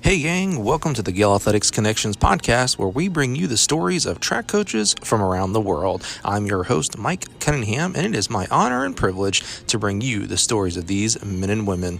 Hey gang, welcome to the Gale Athletics Connections podcast, where we bring you the stories of track coaches from around the world. I'm your host, Mike Cunningham, and it is my honor and privilege to bring you the stories of these men and women.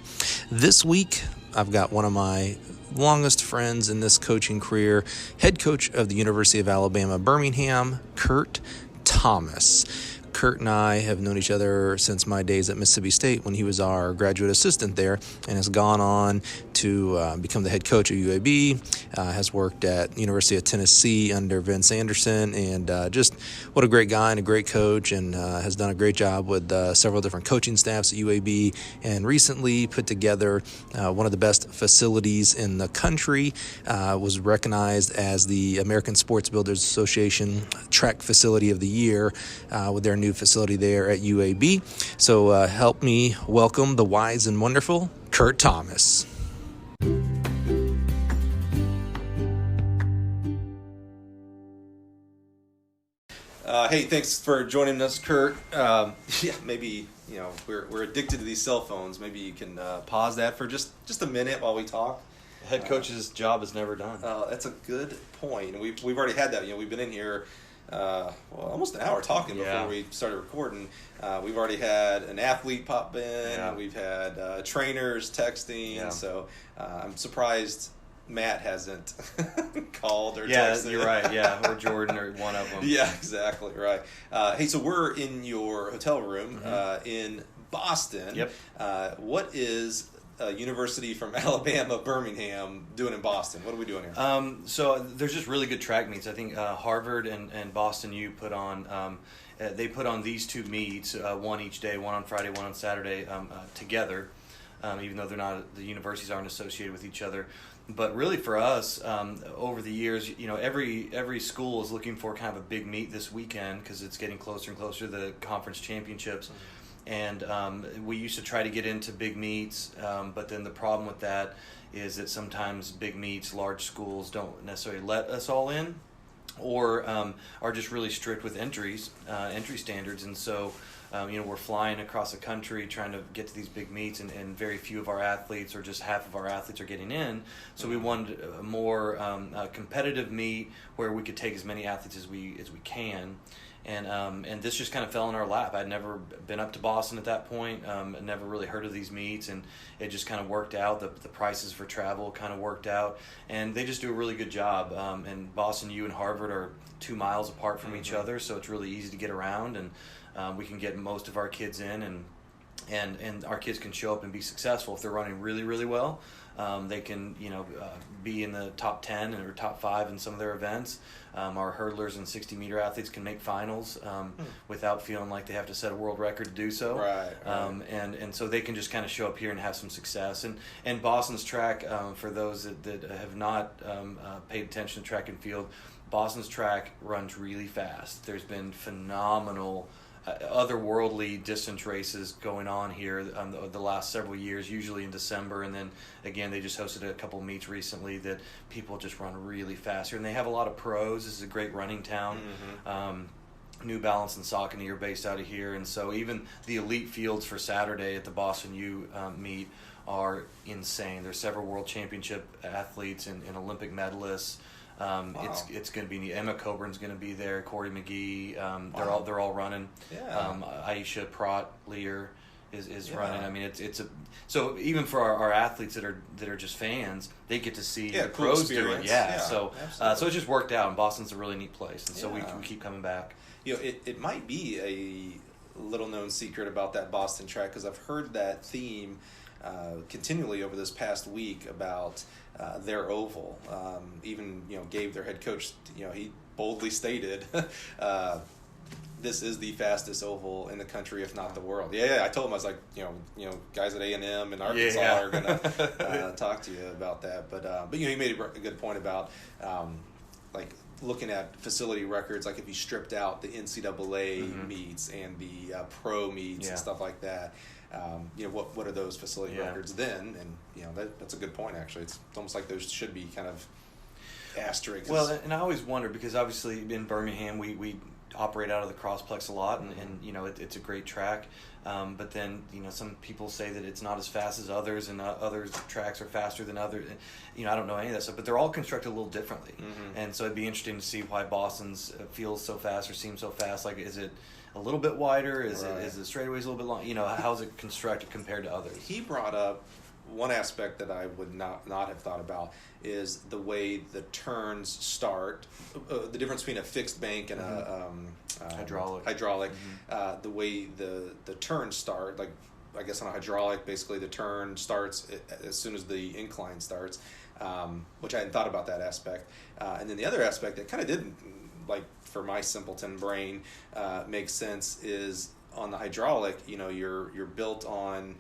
This week, I've got one of my longest friends in this coaching career, head coach of the University of Alabama, Birmingham, Kurt Thomas. Kurt and I have known each other since my days at Mississippi State when he was our graduate assistant there, and has gone on to become the head coach at UAB, has worked at University of Tennessee under Vince Anderson, and just what a great guy and a great coach, and has done a great job with several different coaching staffs at UAB, and recently put together one of the best facilities in the country, was recognized as the American Sports Builders Association Track Facility of the Year with their new facility there at UAB. So help me welcome the wise and wonderful Kurt Thomas. Hey, thanks for joining us, Kurt. Maybe we're addicted to these cell phones. Maybe you can pause that for just a minute while we talk. Head coach's job is never done. That's a good point, and we've already had that. We've been in here almost an hour talking before we started recording. We've already had an athlete pop in. Yeah. We've had trainers texting. Yeah. So I'm surprised Matt hasn't called or texted. Yeah, you're right. Yeah, or Jordan or one of them. Yeah, exactly right. Hey, so we're in your hotel room in Boston. Yep. What is University from Alabama, Birmingham doing in Boston? What are we doing here? So there's just really good track meets. I think Harvard and Boston U put on they put on these two meets, one each day, one on Friday, one on Saturday, together. Even though the universities aren't associated with each other. But really for us, over the years, every school is looking for kind of a big meet this weekend because it's getting closer and closer to the conference championships. And we used to try to get into big meets, but then the problem with that is that sometimes big meets, large schools don't necessarily let us all in, or are just really strict with entry standards. And so we're flying across the country trying to get to these big meets, and very few of our athletes, or just half of our athletes, are getting in. So we wanted a more competitive meet where we could take as many athletes as we can. And this just kind of fell in our lap. I'd never been up to Boston at that point. I'd never really heard of these meets, and it just kind of worked out. The prices for travel kind of worked out, and they just do a really good job. And Boston U and Harvard are 2 miles apart from each other, so it's really easy to get around, and we can get most of our kids in, and our kids can show up and be successful if they're running really, really well. They can, be in the top 10 or top 5 in some of their events. Our hurdlers and 60-meter athletes can make finals without feeling like they have to set a world record to do so. Right. And so they can just kind of show up here and have some success. And Boston's track, for those that have not paid attention to track and field, Boston's track runs really fast. There's been phenomenal otherworldly distance races going on here the last several years, usually in December, and then again they just hosted a couple meets recently that people just run really fast here, and they have a lot of pros. This is a great running town. New Balance and Saucony are based out of here, and so even the elite fields for Saturday at the Boston U meet are insane. There's several world championship athletes and Olympic medalists. Wow. It's going to be Emma Coburn's going to be there. Corey McGee, they're all running. Yeah. Aisha Pratt Lear is running. I mean, so even for our athletes that are just fans, they get to see the cool pros experience. do it. Yeah. So it just worked out, and Boston's a really neat place, and so we keep coming back. It might be a little known secret about that Boston track, because I've heard that theme continually over this past week about their oval. Even gave their head coach, he boldly stated this is the fastest oval in the country, if not the world. Yeah, I told him, I was like, guys at A&M and Arkansas are gonna talk to you about that. But he made a good point about like looking at facility records, like if you stripped out the NCAA meets and the pro meets and stuff like that. What are those facility records then? And that's a good point, actually. It's almost like those should be kind of asterisks. Well, and I always wonder, because obviously in Birmingham we operate out of the crossplex a lot, and you know, it's a great track. But then, you know, some people say that it's not as fast as others, and other tracks are faster than others. You know, I don't know any of that stuff, but they're all constructed a little differently. And so it'd be interesting to see why Boston's feels so fast or seems so fast. Like, is it a little bit wider? Is the straightaways a little bit long? You know, how's it constructed compared to others? He brought up one aspect that I would not have thought about is the way the turns start, the difference between a fixed bank and a hydraulic. The way the turns start, like I guess on a hydraulic, basically the turn starts as soon as the incline starts, which I hadn't thought about that aspect. And then the other aspect that kind of didn't, like for my simpleton brain, makes sense is on the hydraulic, you know, you're built on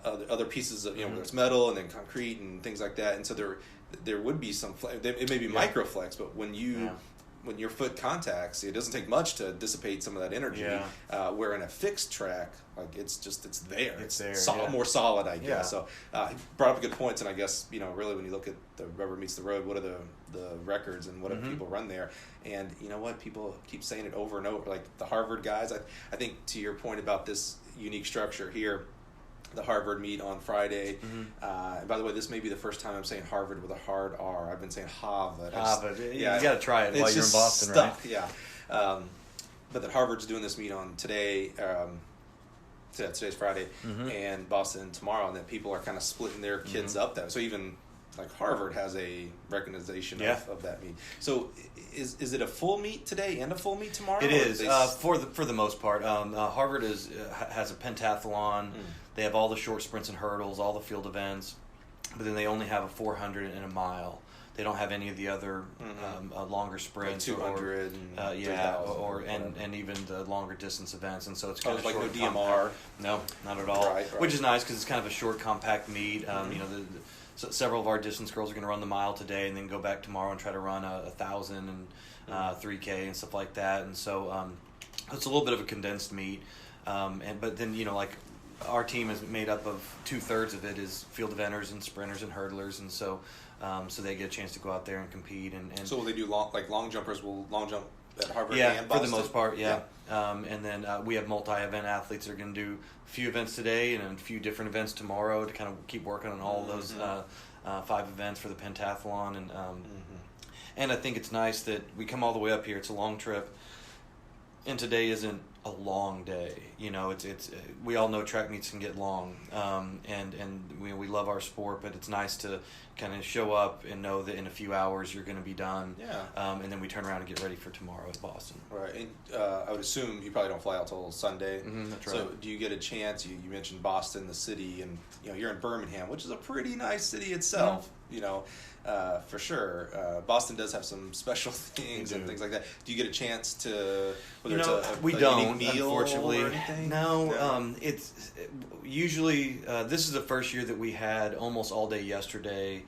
other pieces of, you know, whether it's metal and then concrete and things like that, and so there would be some it may be micro flex, but when your foot contacts, it doesn't take much to dissipate some of that energy. Where in a fixed track, like it's there. It's there. More solid, I guess. So he brought up good points, and I guess, you know, really when you look at the rubber meets the road, what are the records and what do people run there? And you know what, people keep saying it over and over, like the Harvard guys. I think to your point about this unique structure here, the Harvard meet on Friday. And by the way, this may be the first time I'm saying Harvard with a hard R. I've been saying Harvard. You got to try it while you're in Boston, right? Yeah. But that Harvard's doing this meet on today. Today's Friday, and Boston tomorrow, and that people are kind of splitting their kids up. That so even like Harvard has a recognition of that meet. So is it a full meet today and a full meet tomorrow? It is for the most part. Harvard has a pentathlon. They have all the short sprints and hurdles, all the field events, but then they only have a 400 and a mile. They don't have any of the other longer sprints, like 200 and even the longer distance events. And so it's kind of like short, no DMR. No, not at all. Right. Which is nice because it's kind of a short, compact meet. You know, so several of our distance girls are going to run the mile today, and then go back tomorrow and try to run 1,000 and 3K and stuff like that. And so it's a little bit of a condensed meet. But then, you know, like our team is made up of 2/3 of it is field eventers and sprinters and hurdlers, and so they get a chance to go out there and compete. And so will they do long jumpers will long jump at Harvard? Yeah, and Boston? for the most part, yeah. And then we have multi-event athletes that are going to do a few events today and a few different events tomorrow to kind of keep working on all those 5 events for the pentathlon. And I think it's nice that we come all the way up here. It's a long trip, and today isn't a long day. You know, it's we all know track meets can get long, and we love our sport, but it's nice to kind of show up and know that in a few hours you're going to be done. And then we turn around and get ready for tomorrow at Boston. Right, and I would assume you probably don't fly out till Sunday. That's right. So do you get a chance? You mentioned Boston, the city, and you know you're in Birmingham, which is a pretty nice city itself. You know, for sure. Boston does have some special things and things like that. Do you get a chance to? Whether it's we don't, meal unfortunately. Or anything? No, it's usually this is the first year that we had almost all day yesterday.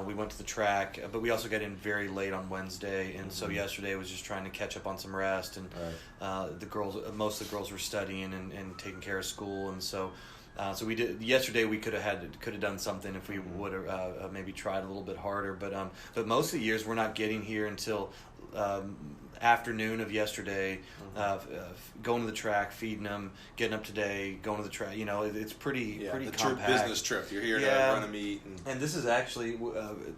We went to the track, but we also got in very late on Wednesday, and so yesterday was just trying to catch up on some rest. And most of the girls were studying and taking care of school, and so we did yesterday. We could have done something if we would have maybe tried a little bit harder, but most of the years we're not getting here until afternoon of yesterday, going to the track, feeding them, getting up today, going to the track. You know, it's pretty compact. Business trip. You're here to run a meet, and this is actually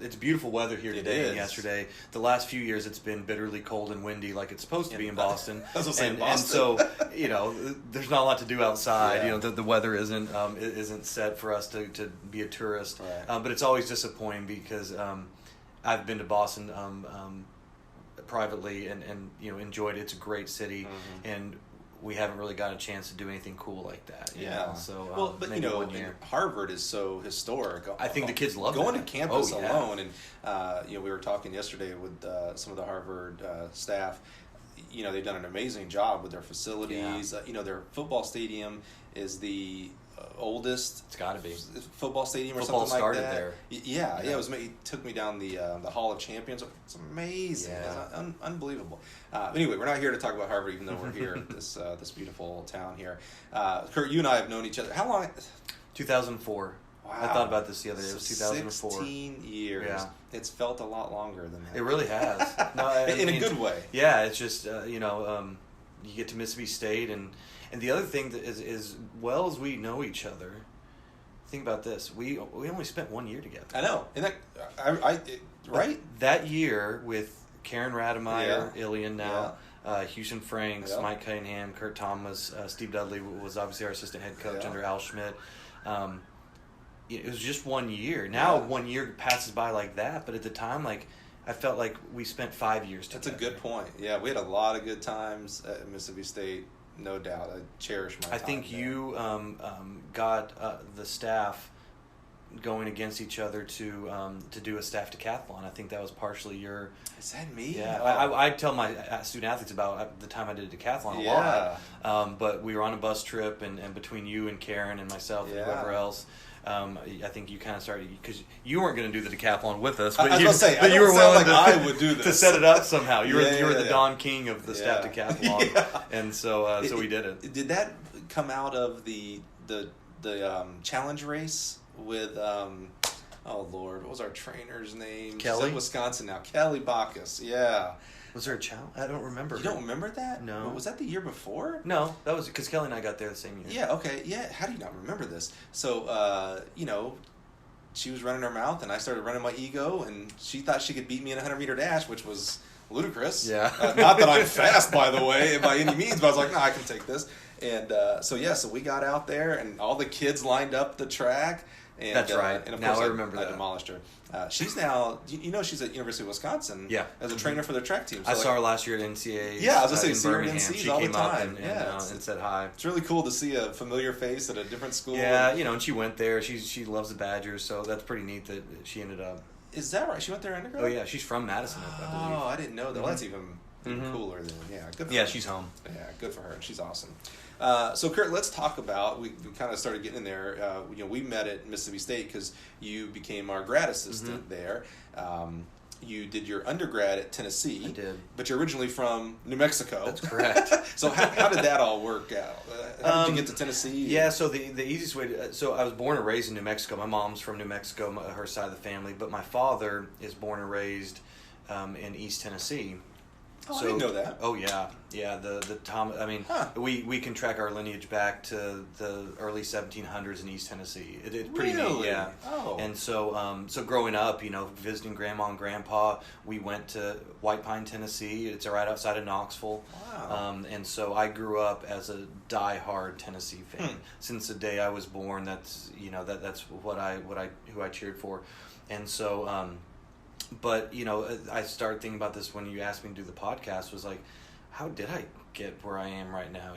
it's beautiful weather here today and yesterday. The last few years it's been bitterly cold and windy, like it's supposed to be in Boston. And so you know, there's not a lot to do outside. You know, the weather isn't set for us to be a tourist. But it's always disappointing because I've been to Boston privately and you know enjoyed it. It's a great city, and we haven't really got a chance to do anything cool like that. You know? So but you know, Harvard is so historic. I think the kids love going to campus alone, and you know, we were talking yesterday with some of the Harvard staff. You know, they've done an amazing job with their facilities. You know, their football stadium is the oldest. It's got to be football stadium or football something like that. There. Yeah. It was. It took me down the Hall of Champions. It's amazing. It's unbelievable. Anyway, we're not here to talk about Harvard, even though we're here at this beautiful town here. Kurt, you and I have known each other. How long? 2004. Wow. I thought about this the other day. It was 2004. 16 years. Yeah. It's felt a lot longer than that. It really has. No, in a good way. Yeah, it's just, you get to Mississippi State. And the other thing that is well as we know each other, think about this. We only spent 1 year together. I know. And right? That year with Karen Rademeyer, Ilian now, Houston Franks, Yeah. Mike Cunningham, Kurt Thomas, Steve Dudley was obviously our assistant head coach under Al Schmidt. It was just 1 year. Now 1 year passes by like that, but at the time, like, I felt like we spent 5 years together. That's a good point. Yeah, we had a lot of good times at Mississippi State, no doubt. I cherish my time. I think you got the staff going against each other to do a staff decathlon. I think that was partially your... Is that me? Yeah, Oh. I tell my student athletes about the time I did a decathlon a lot. But we were on a bus trip, and between you and Karen and myself and whoever else, I think you kind of started, because you weren't going to do the decathlon with us, but you were willing I would do this. to set it up somehow. You were the yeah. Don King of the staff decathlon, and so we did it. Did that come out of the challenge race with oh Lord, what was our trainer's name? Kelly? She's in Wisconsin now. Kelly Bacchus. Yeah. Was there a challenge? I don't remember. You don't remember that? No. Was that the year before? No, that was because Kelly and I got there the same year. Yeah, okay. Yeah, how do you not remember this? So, she was running her mouth, and I started running my ego, and she thought she could beat me in a 100-meter dash, which was ludicrous. Yeah. Not that I'm fast, by the way, by any means, but I was like, no, I can take this. And so we got out there, and all the kids lined up the track. And, that's right. And of now course I remember that. I demolished her. She's now, she's at University of Wisconsin. Yeah. As a trainer for their track team. So I saw her last year at NCAA. Yeah, I was going to say, in see her at Birmingham. NCAAs She all came the time. up and said hi. It's really cool to see a familiar face at a different school. Yeah, and she went there. She loves the Badgers, so that's pretty neat that she ended up. Is that right? She went there undergrad? Oh yeah, she's from Madison, I believe. Oh, I didn't know that. Well, that's even cooler than good for her. She's home. Yeah, good for her. She's awesome. So Kurt, let's talk about, we kind of started getting in there. We met at Mississippi State because you became our grad assistant there. You did your undergrad at Tennessee. I did. But you're originally from New Mexico. That's correct. So how did that all work out? How did you get to Tennessee? Yeah, so the easiest way so I was born and raised in New Mexico. My mom's from New Mexico, her side of the family, but my father is born and raised in East Tennessee. Oh, I didn't know that. Oh yeah. The Tom. I mean, we can track our lineage back to the early 1700s in East Tennessee. It's pretty neat. Yeah. Oh. And so growing up, visiting grandma and grandpa, we went to White Pine, Tennessee. It's right outside of Knoxville. Wow. And so I grew up as a diehard Tennessee fan since the day I was born. That's that's who I cheered for, and so. But, I started thinking about this when you asked me to do the podcast, was like, how did I get where I am right now,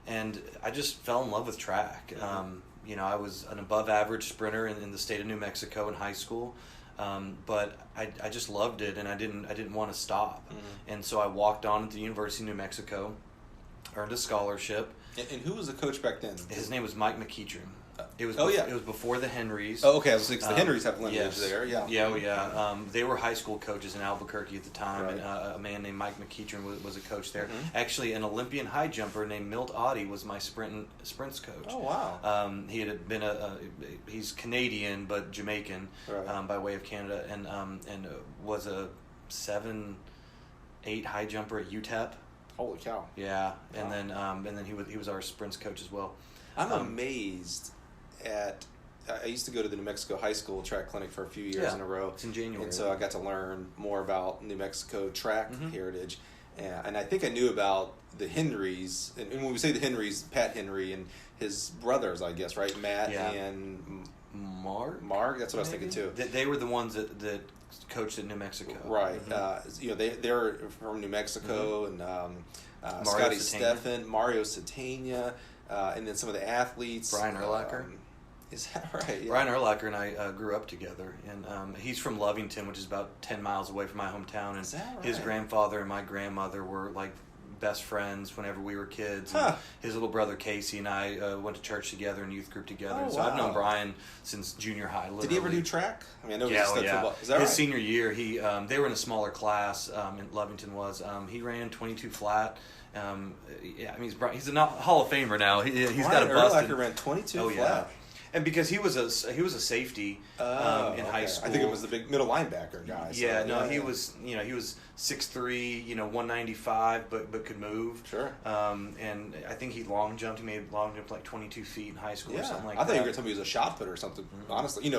and I just fell in love with track. I was an above average sprinter in the state of New Mexico in high school, but I just loved it, and I didn't want to stop. And so I walked on at the University of New Mexico, earned a scholarship. And who was the coach back then? His name was Mike McEachern. It was it was before the Henrys. Oh, okay. The Henrys have lineage there. Yeah. Yeah. They were high school coaches in Albuquerque at the time, and a man named Mike McEachern was a coach there. Actually, an Olympian high jumper named Milt Oddie was my sprints coach. Oh wow. He had been he's Canadian but Jamaican by way of Canada, and was a 7-8 high jumper at UTEP. Holy cow. Yeah, and then he was our sprints coach as well. I'm amazed at. I used to go to the New Mexico High School track clinic for a few years in a row. It's in January. And so I got to learn more about New Mexico track heritage. And I think I knew about the Henrys. And when we say the Henrys, Pat Henry and his brothers, I guess, right? Matt and Mark? Mark, that's what I was thinking too. They were the ones that coached at New Mexico. Right. They're from New Mexico, and Scotty Steffen, Mario Satania, and then some of the athletes. Brian Urlacher. Is that right? Yeah. Brian Urlacher and I grew up together, and he's from Lovington, which is about 10 miles away from my hometown. And is that right? His grandfather and my grandmother were like best friends whenever we were kids. And his little brother Casey and I went to church together and youth group together. Oh, so I've known Brian since junior high. Literally. Did he ever do track? I mean, I know yeah, he football. Is that his right? senior year, he they were in a smaller class. In Lovington was he ran 22 flat. He's a Hall of Famer now. He's got a busted. Urlacher ran 22 flat. Yeah. And because he was a safety in high school. I think it was the big middle linebacker guy. He was 6'3", 195, but could move. Sure. And I think he long jumped. He made long jump like 22 feet in high school or something like that. I thought you were going to tell me he was a shot putter or something. Mm-hmm. Honestly,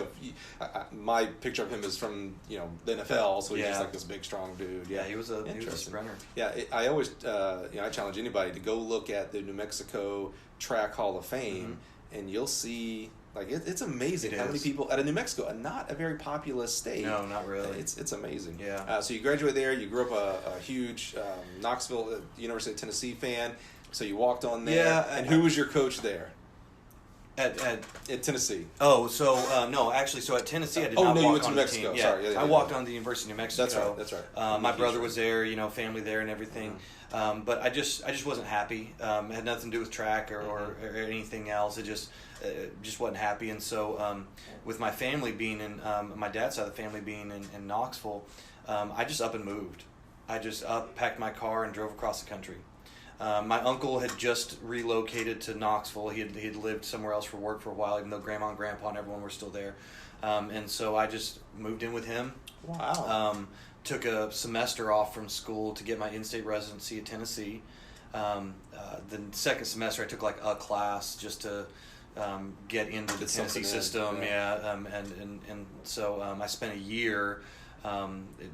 my picture of him is from the NFL, so he's just like this big, strong dude. Yeah, he was a sprinter. Yeah, I always I challenge anybody to go look at the New Mexico Track Hall of Fame, and you'll see. Like it's amazing how many people out of New Mexico, and not a very populous state. No, not really. It's amazing. Yeah. So you graduate there. You grew up a huge Knoxville, University of Tennessee fan. So you walked on there. Yeah. And who was your coach there? At Tennessee. Oh, so no, actually, so at Tennessee, I did not walk on the team. Yeah, sorry, I walked on the University of New Mexico. That's right. My brother was there, family there and everything. But I just wasn't happy. It had nothing to do with track or anything else. It just wasn't happy. And so with my family being in my dad's side of the family being in Knoxville, I just up and moved. I just packed my car and drove across the country. My uncle had just relocated to Knoxville. He had lived somewhere else for work for a while, even though Grandma and Grandpa and everyone were still there. And so I just moved in with him. Wow. Took a semester off from school to get my in-state residency at Tennessee. The second semester I took like a class just to get into the Tennessee system. And so I spent a year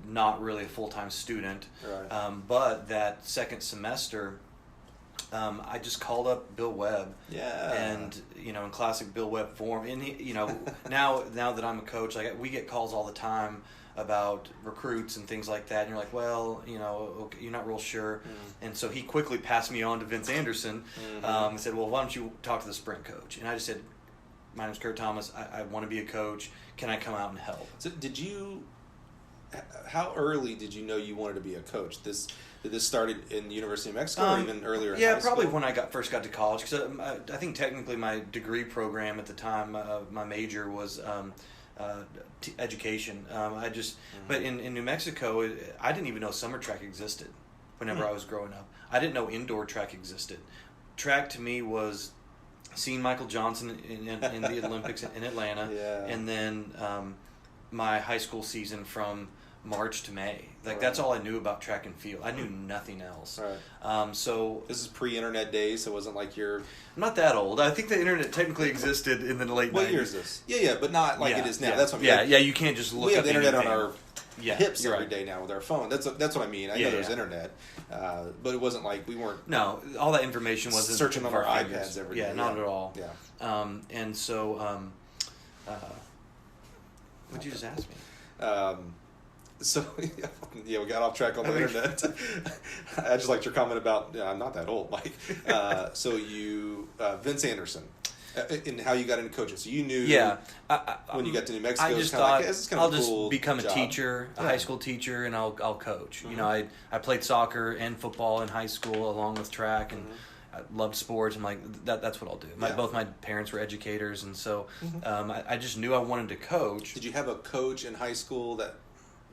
not really a full-time student. Right. But that second semester, I just called up Bill Webb. Yeah. And in classic Bill Webb form, and he, now that I'm a coach, like we get calls all the time about recruits and things like that, and you're like, well, okay, you're not real sure. And so he quickly passed me on to Vince Anderson. And said, well, why don't you talk to the sprint coach? And I just said, my name's Kurt Thomas. I want to be a coach. Can I come out and help? So how early did you know you wanted to be a coach? Did this started in the University of Mexico or even earlier in high school? Probably when I first got to college, because I think technically my degree program at the time, my major was education. But in New Mexico, I didn't even know summer track existed whenever I was growing up. I didn't know indoor track existed. Track to me was seeing Michael Johnson in the Olympics in Atlanta, and then my high school season from March to May. That's all I knew about track and field. I knew nothing else. Right. So this is pre-internet days, so it wasn't like you're... I'm not that old. I think the internet technically existed in the late 90s. What year is this? Yeah, but not like it is now. Yeah. That's what I'm saying. Yeah, you can't just look we up have the internet anything. on our hips every day now with our phone. That's what I mean. I know there's internet, but it wasn't like we weren't... No, all that information wasn't... Searching on our iPads every day. Yeah, not at all. Yeah. And so... what'd you just ask me? So, we got off track on the internet. I just liked your comment about, I'm not that old, Mike. So you, Vince Anderson, and how you got into coaching. So you knew when you got to New Mexico, I just thought, I'll just become a teacher, a high school teacher, and I'll coach. I played soccer and football in high school along with track, and I loved sports. I'm like, that's what I'll do. Both my parents were educators, and so I just knew I wanted to coach. Did you have a coach in high school that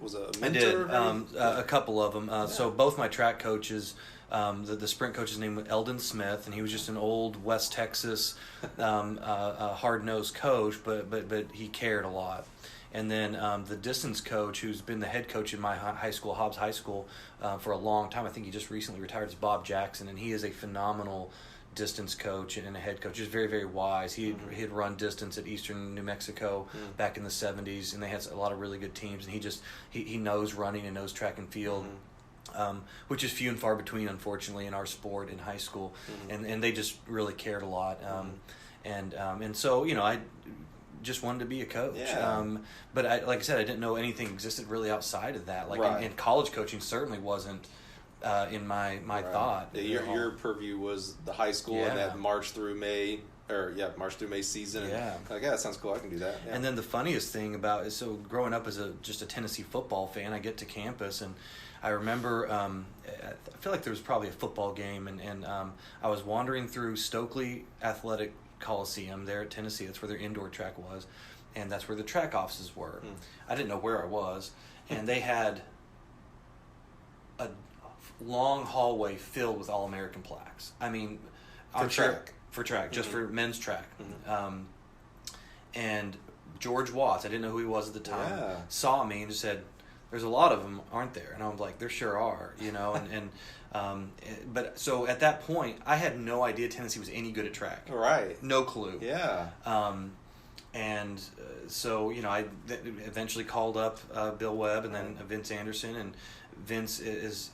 was a mentor? I did, a couple of them. So both my track coaches, the sprint coach's name was Eldon Smith, and he was just an old West Texas hard-nosed coach, but he cared a lot. And then the distance coach, who's been the head coach in my high school, Hobbs High School, for a long time, I think he just recently retired, is Bob Jackson, and he is a phenomenal distance coach and a head coach. He's very, very wise. He had run distance at Eastern New Mexico back in the 70s, and they had a lot of really good teams, and he knows running and knows track and field. Which is few and far between, unfortunately, in our sport in high school, and they just really cared a lot, and so I just wanted to be a coach. But like I said, I didn't know anything existed really outside of that. In college coaching certainly wasn't in my thought. Your purview was the high school and that March through May season. And that sounds cool. I can do that. And then the funniest thing about is, so growing up as just a Tennessee football fan, I get to campus, and I remember I feel like there was probably a football game, and I was wandering through Stokely Athletic Coliseum there at Tennessee. That's where their indoor track was, and that's where the track offices were. I didn't know where I was, and they had a long hallway filled with All-American plaques. I mean, for track, just for men's track. And George Watts, I didn't know who he was at the time, Yeah. saw me and just said, "There's a lot of them, aren't there?" And I was like, "There sure are," you know. But so at that point, I had no idea Tennessee was any good at track. Right. No clue. Yeah. So you know, I eventually called up Bill Webb and then Vince Anderson, and Vince is,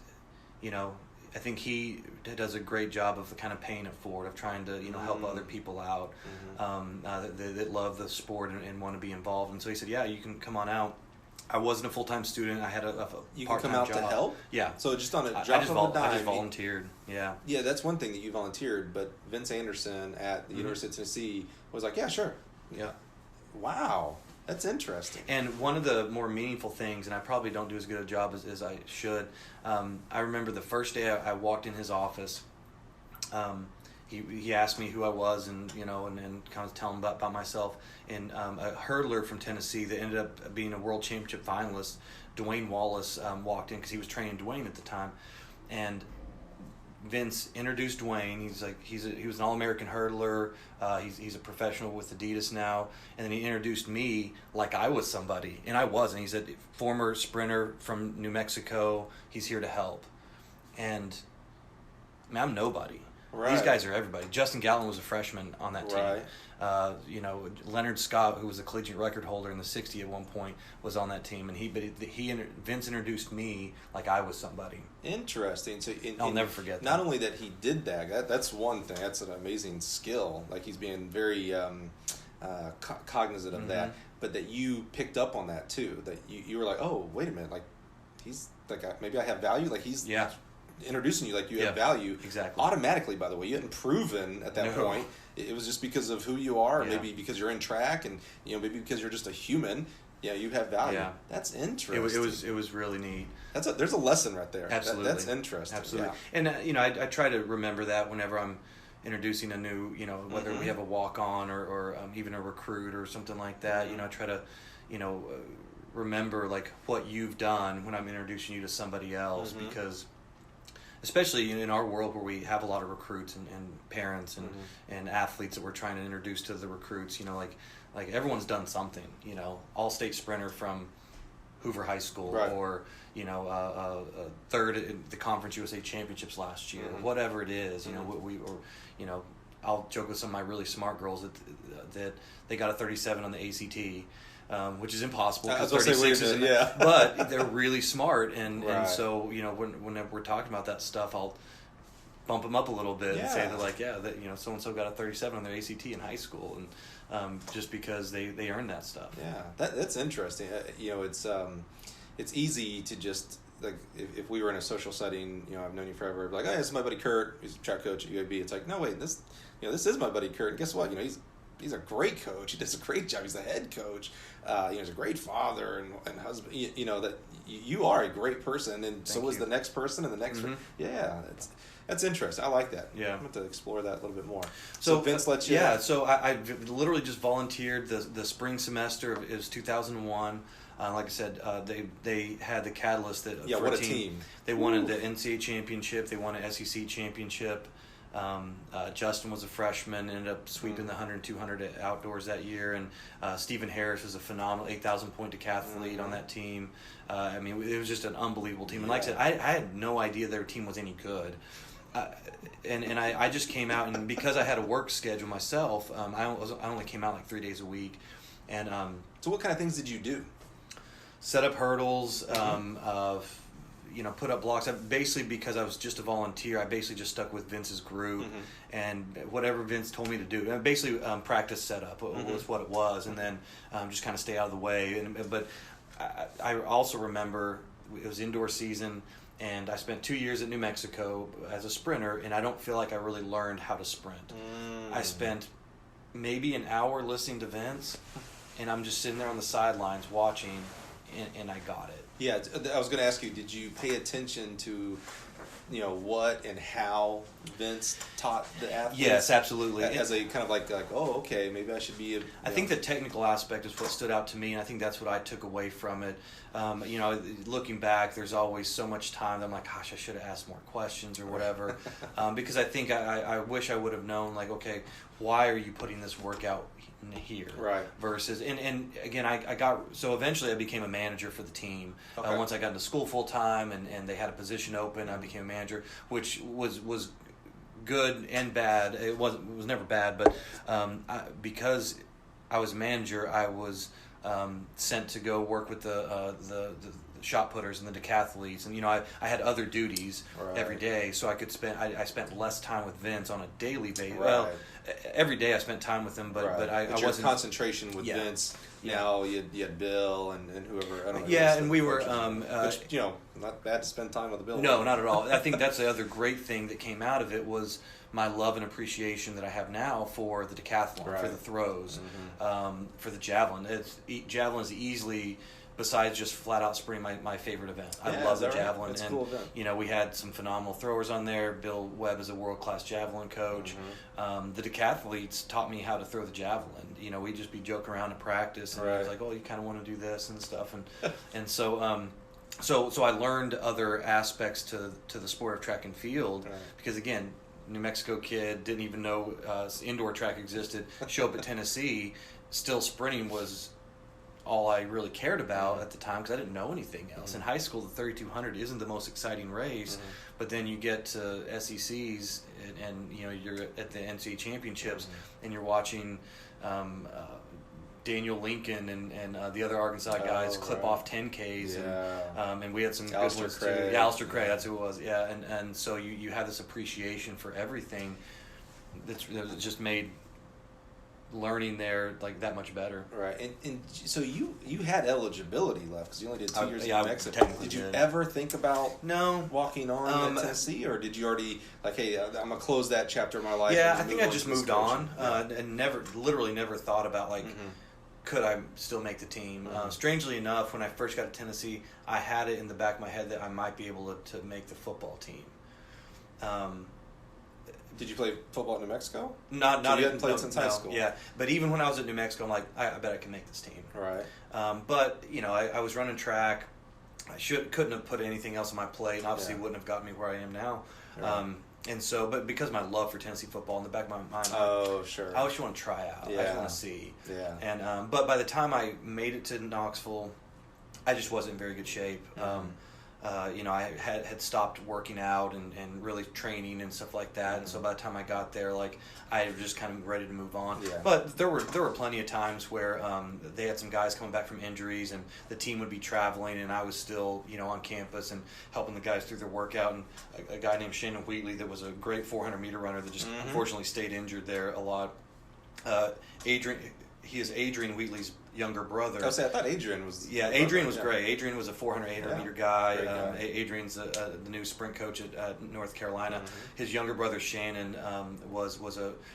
you know, I think he does a great job of kind of paying it forward, of trying to, you know, help other people out that love the sport and want to be involved. And so he said, "Yeah, you can come on out." I wasn't a full-time student. I had a you part-time can come out job. to help. Yeah. So just on a I drop just of a dime. I just volunteered. Yeah. Yeah, that's one thing that you volunteered. But Vince Anderson at the University of Tennessee was like, "Yeah, sure." Yeah. Wow, that's interesting. And one of the more meaningful things, and I probably don't do as good a job as I should, I remember the first day I walked in his office, he asked me who I was, and you know, and kind of tell him about myself. And a hurdler from Tennessee that ended up being a world championship finalist, Dwayne Wallace, walked in because he was training Dwayne at the time, and Vince introduced Dwayne. He's like he was an All-American hurdler. He's a professional with Adidas now. And then he introduced me like I was somebody, and I wasn't. He said, "Former sprinter from New Mexico. He's here to help." And I mean, I'm nobody. Right. These guys are everybody. Justin Gatlin was a freshman on that team. Right. You know, Leonard Scott, who was a collegiate record holder in the 60 at one point, was on that team, and Vince introduced me like I was somebody. Interesting. So I'll never forget that. Not only that he did that's one thing. That's an amazing skill. Like he's being very cognizant of that, but that you picked up on that too. That you were like, oh, wait a minute, like he's like maybe I have value. Like he's introducing you like you have value. Exactly. Automatically, by the way, you hadn't proven at that point. It was just because of who you are, or maybe because you're in track, and you know, maybe because you're just a human. Yeah, you have value. Yeah. That's interesting. It was really neat. There's a lesson right there. Absolutely. That's interesting. Absolutely. Yeah. And you know, I try to remember that whenever I'm introducing a new, you know, whether we have a walk-on or even a recruit or something like that. You know, I try to, you know, remember like what you've done when I'm introducing you to somebody else, because especially in our world where we have a lot of recruits and parents and athletes that we're trying to introduce to the recruits, you know, like everyone's done something, you know, all-state sprinter from Hoover High School, or, you know, third in the Conference USA Championships last year, whatever it is, you know, you know, I'll joke with some of my really smart girls that they got a 37 on the ACT, which is impossible because 36 is but they're really smart, and so, you know, whenever we're talking about that stuff, I'll bump them up a little bit and say that, like, that, you know, so and so got a 37 on their ACT in high school, and just because they earned that stuff. Yeah, that's interesting. You know, it's easy to just, like, if we were in a social setting, you know, I've known you forever, I'd be like, oh, this is my buddy Kurt, he's a track coach at UAB. It's like, no, wait, this is my buddy Kurt, and guess what? You know, he's a great coach. He does a great job. He's the head coach. You know, he's a great father and husband. You know, that you are a great person, and so is the next person and the next. Yeah, that's interesting. I like that. Yeah, I'm going to explore that a little bit more. So Vince lets you. Yeah, so I literally just volunteered the spring semester. It was 2001. Like I said, they had the catalyst that for what a team. They wanted the NCAA championship. They won an SEC championship. Justin was a freshman, ended up sweeping the 100 and 200 outdoors that year, and Stephen Harris was a phenomenal 8,000 point decathlete on that team. I mean, it was just an unbelievable team. And like I said, I had no idea their team was any good. And I just came out, and because I had a work schedule myself, I only came out like 3 days a week. And so what kind of things did you do? Set up hurdles, you know, put up blocks. Basically, because I was just a volunteer, I basically just stuck with Vince's group, and whatever Vince told me to do. Basically, practice setup was what it was, and then just kind of stay out of the way. But I also remember it was indoor season, and I spent 2 years at New Mexico as a sprinter, and I don't feel like I really learned how to sprint. I spent maybe an hour listening to Vince, and I'm just sitting there on the sidelines watching, and I got it. Yeah, I was going to ask you, did you pay attention to, you know, what and how Vince taught the athletes? Yes, absolutely. As a kind of like oh, okay, maybe I should be I think the technical aspect is what stood out to me, and I think that's what I took away from it. You know, looking back, there's always so much time that I'm like, gosh, I should have asked more questions or whatever. Because I think I wish I would have known, like, okay, why are you putting this workout here. Right. Versus, and again, so eventually I became a manager for the team. Okay. Once I got into school full time and they had a position open, I became a manager, which was good and bad. It was never bad, but because I was manager, I was sent to go work with the shot putters and the decathletes, and I had other duties every day, so I spent less time with Vince on a daily basis. Right. Well, every day I spent time with him, but I your wasn't concentration with Vince. Now you had Bill and whoever. I don't know. Yeah, and we were. Which, not bad to spend time with Bill. No, not at all. I think that's the other great thing that came out of it was my love and appreciation that I have now for the decathlon, for the throws, for the javelin. Javelin is easily, besides just flat out spring, my favorite event. I love the javelin. It's a cool event. We had some phenomenal throwers on there. Bill Webb is a world-class javelin coach. The decathletes taught me how to throw the javelin. We'd just be joking around in practice, and I was like, "Oh, you kind of want to do this and stuff," and so. So I learned other aspects to the sport of track and field because, again, New Mexico kid, didn't even know indoor track existed. Show up at Tennessee, still sprinting was all I really cared about at the time because I didn't know anything else. In high school, the 3200 isn't the most exciting race, but then you get to SECs and you're at the NCAA championships and you're watching Daniel Lincoln and the other Arkansas guys clip off 10Ks and we had some good ones too. Yeah, Alistair Craig, that's who it was. Yeah, and so you have this appreciation for everything that's just made learning there like that much better. Right, and so you had eligibility left because you only did 2 years in New Mexico. Did you did. ever think about walking on at Tennessee, or did you already hey, I'm gonna close that chapter of my life? Yeah, I think I just moved on and never thought about could I still make the team? Strangely enough, when I first got to Tennessee, I had it in the back of my head that I might be able to make the football team. Did you play football in New Mexico? Not you hadn't played since high school. Yeah, but even when I was at New Mexico, I'm like, I bet I can make this team. Right. But I was running track. I couldn't have put anything else on my plate, and obviously wouldn't have gotten me where I am now. Right. And so, but because of my love for Tennessee football in the back of my mind, sure, I always want to try out. Yeah. I just want to see. Yeah. And but by the time I made it to Knoxville, I just wasn't in very good shape. I had stopped working out and really training and stuff like that. And so by the time I got there, I was just kind of ready to move on. Yeah. But there were plenty of times where they had some guys coming back from injuries, and the team would be traveling, and I was still on campus and helping the guys through their workout. And a guy named Shannon Wheatley that was a great 400-meter runner that just unfortunately stayed injured there a lot. He is Adrian Wheatley's younger brother. I thought Adrian was. Yeah, Adrian was great. Adrian was a 400, 800-meter guy. Guy. Adrian's the new sprint coach at North Carolina. His younger brother Shannon was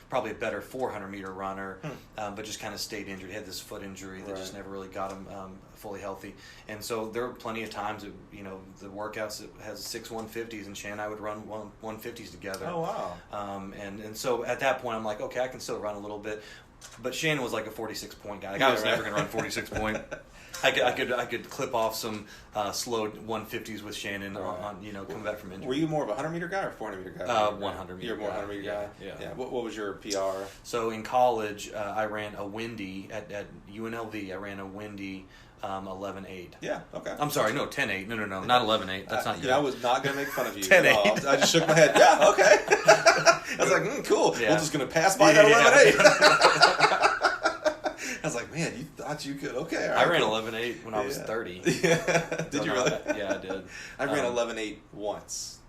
probably a better 400-meter runner, but just kind of stayed injured. He had this foot injury that just never really got him fully healthy. And so there were plenty of times that the workouts that has 6 150s, and Shannon and I would run 150s together. Oh wow! And so at that point I'm like, okay, I can still run a little bit. But Shannon was like a 46-point guy. I was never going to run 46-point. I could clip off some slow 150s with Shannon on coming back from injury. Were you more of a 100-meter guy or 400-meter guy? 100-meter. You're more 100-meter guy. Yeah. What was your PR? So in college, I ran a windy at UNLV. I ran a windy 11.8. Yeah. Okay. I'm sorry. No, 10.8. No, not 11.8. That's not good. I was not going to make fun of you. 10.8. I just shook my head. Yeah. Okay. I was like, cool. Yeah. We're just going to pass by that 11.8. I was like, man, you thought you could. Okay. All right, I ran 11.8 when I was 30. Yeah. Did you really? Yeah, I did. I ran 11.8 once.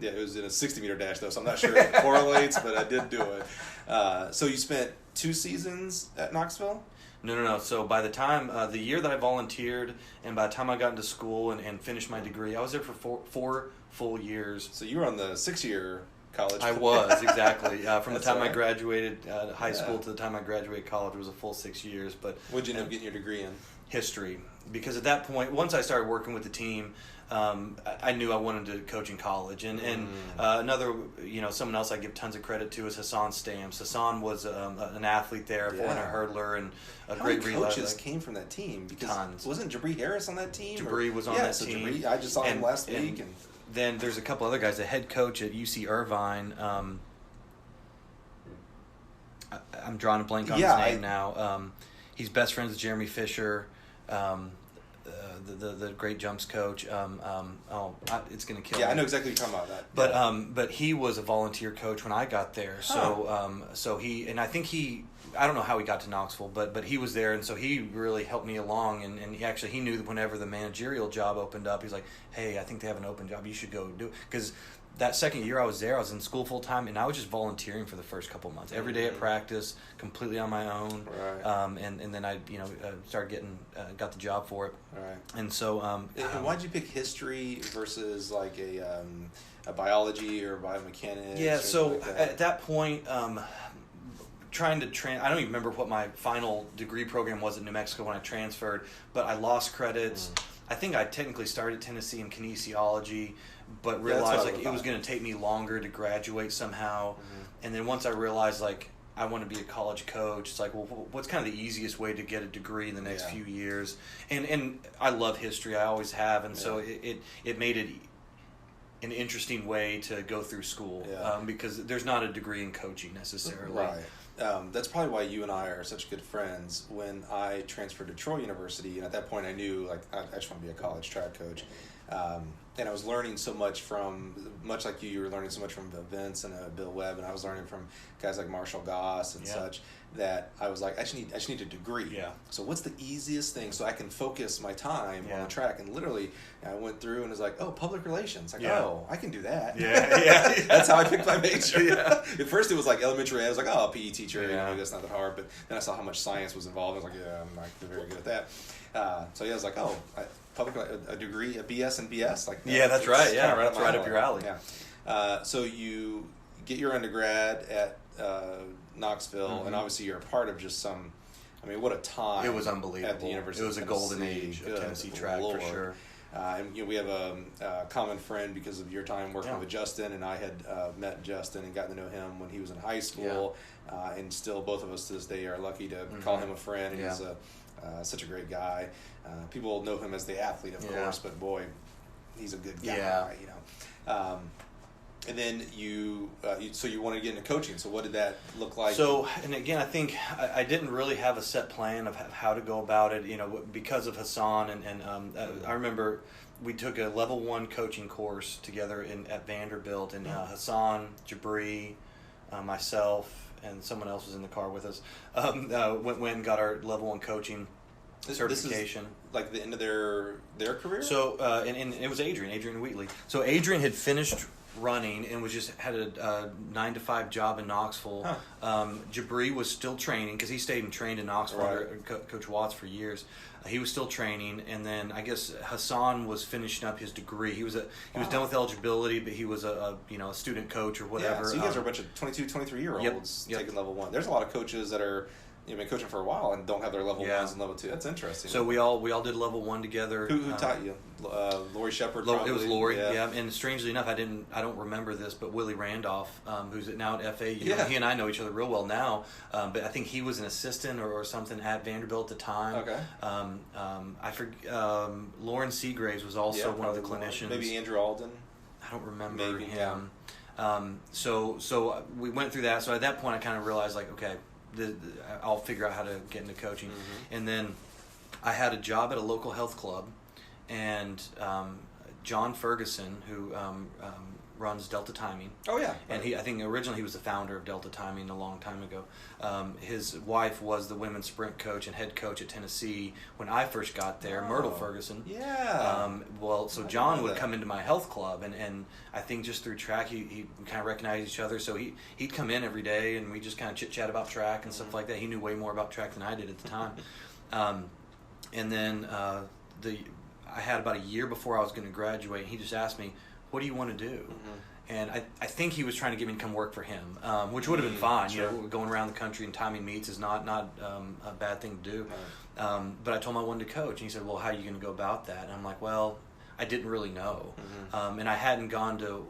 Yeah, it was in a 60-meter dash, though, so I'm not sure if it correlates, but I did do it. So you spent 2 seasons at Knoxville? No. So by the time, the year that I volunteered, and by the time I got into school and finished my degree, I was there for 4 full years. So you were on the 6-year college. I was, exactly. From the time I graduated high school to the time I graduated college, it was a full 6 years. But what'd you end up getting your degree in? History. Because at that point, once I started working with the team, I knew I wanted to coach in college. And another, someone else I give tons of credit to is Hassan Stamps. Hassan was an athlete there, a 400 hurdler, and a great relay. How many coaches came from that team? Because tons. Wasn't Jabri Harris on that team? Jabri was on that team. Jabri, I just saw him last week. And then there's a couple other guys. The head coach at UC Irvine, I'm drawing a blank on his name now. He's best friends with Jeremy Fisher, the great jumps coach. It's going to kill me. Yeah, I know exactly what you're talking about. That. But he was a volunteer coach when I got there. So he, and I think I don't know how he got to Knoxville, but he was there, and so he really helped me along. And he knew that whenever the managerial job opened up, he's like, "Hey, I think they have an open job. You should go do it." Because that second year I was there, I was in school full time, and I was just volunteering for the first couple of months, every day at practice, completely on my own. Right. And then I started got the job for it. Right. And so and why'd you pick history versus like a biology or biomechanics? Yeah. So like that? at that point, trying to I don't even remember what my final degree program was in New Mexico when I transferred, but I lost credits. I think I technically started at Tennessee in kinesiology, but realized it was going to take me longer to graduate somehow. And then once I realized I want to be a college coach, it's like, well, what's kind of the easiest way to get a degree in the next few years? And I love history, I always have, and so it made it an interesting way to go through school because there's not a degree in coaching necessarily. Right. That's probably why you and I are such good friends. When I transferred to Troy University, and at that point I knew I just want to be a college track coach, and I was learning so much much like you were learning so much from Vince and Bill Webb, and I was learning from guys like Marshall Goss and such, that I was like, I just need a degree. Yeah. So what's the easiest thing so I can focus my time on the track? And literally, I went through and was like, oh, public relations. Oh, I can do that. Yeah. That's how I picked my major. At first, it was like elementary. I was like, oh, a PE teacher. That's not that hard. But then I saw how much science was involved. I was like, I'm not very good at that. I was like, oh, a degree, a BS and BS. Like that. Yeah, that's right. Yeah, that's right up your alley. Yeah. So you get your undergrad at Knoxville, and obviously you're a part of just some. I mean, what a time! It was unbelievable. At the University, it was a golden age of Tennessee track for sure. And we have a common friend because of your time working with Justin, and I had met Justin and gotten to know him when he was in high school, and still both of us to this day are lucky to call him a friend. He's such a great guy. People know him as the athlete, of course, but boy, he's a good guy. And then so you wanted to get into coaching. So what did that look like? So, and again, I think I didn't really have a set plan of how to go about it, because of Hassan. And I remember we took a level 1 coaching course together at Vanderbilt, and Hassan, Jabri, myself, and someone else was in the car with us, went and got our level 1 coaching certification. This is like the end of their career? So, and it was Adrian Wheatley. So Adrian had finished running and had a 9-to-5 job in Knoxville. Jabri was still training because he stayed and trained in Knoxville under Coach Watts for years. He was still training, and then I guess Hassan was finishing up his degree. He was done with eligibility, but he was a student coach or whatever. Yeah, so you guys are a bunch of 22, 23-year-olds taking level 1. There's a lot of coaches that are been coaching for a while and don't have their level 1s and level 2. That's interesting. So we all did level 1 together. Who taught you? Lori Shepard. It was Lori. And strangely enough, I don't remember this, but Willie Randolph, who's now at FAU. He and I know each other real well now. But I think he was an assistant or something at Vanderbilt at the time. Okay. I forget. Lauren Seagraves was also one of the clinicians. Maybe Andrew Alden. I don't remember him. So we went through that. So at that point, I kind of realized okay. I'll figure out how to get into coaching. And then I had a job at a local health club, and John Ferguson, who runs Delta Timing. Oh, yeah. And I think originally he was the founder of Delta Timing a long time ago. His wife was the women's sprint coach and head coach at Tennessee when I first got there, Myrtle Ferguson. Yeah. So John would come into my health club, and I think just through track, he kind of recognized each other. So he'd come in every day, and we just kind of chit-chat about track and stuff like that. He knew way more about track than I did at the time. And then I had about a year before I was going to graduate, and he just asked me, what do you want to do? And I think he was trying to get me to come work for him, which would have been fine. Sure. Going around the country and timing meets is not a bad thing to do. Right. But I told him I wanted to coach, and he said, well, how are you going to go about that? And I'm like, well, I didn't really know. And I hadn't gone to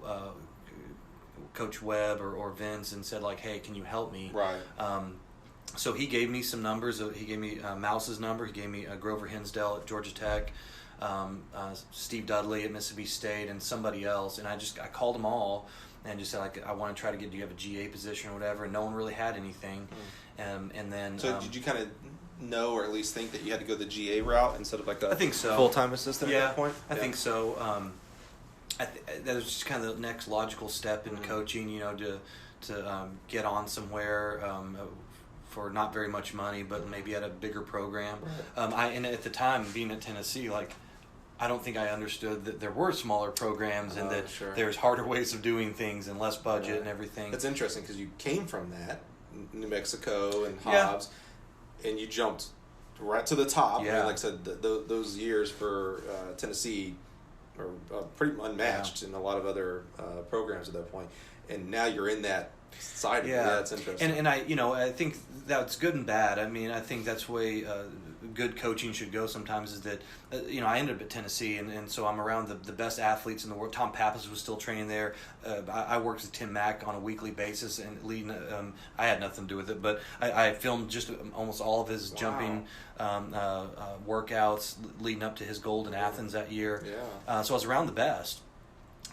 Coach Webb or Vince and said, hey, can you help me? Right. So he gave me some numbers. He gave me Mouse's number. He gave me Grover Hinsdale at Georgia Tech. Steve Dudley at Mississippi State, and somebody else, and I called them all and just said, like, I want to try to get, do you have a GA position or whatever? And no one really had anything. And then... So did you kind of know, or at least think, that you had to go the GA route instead of like a I think so. full-time assistant at that point? I think so. That was just kind of the next logical step in coaching, you know, to get on somewhere for not very much money, but maybe at a bigger program. Right. And at the time, being at Tennessee, like, I don't think I understood that there were smaller programs and that there's harder ways of doing things and less budget and everything. That's interesting because you came from that, New Mexico and Hobbs, and you jumped right to the top. Yeah. I mean, like I said, those years for Tennessee are pretty unmatched in a lot of other programs at that point. And now you're in that side of it. Yeah, that's interesting. And I think that's good and bad. I mean, I think that's the way good coaching should go sometimes, is that, I ended up at Tennessee, and so I'm around the best athletes in the world. Tom Pappas was still training there. I worked with Tim Mack on a weekly basis, and leading. I had nothing to do with it, but I filmed just almost all of his jumping workouts leading up to his gold in Athens that year. Yeah. So I was around the best.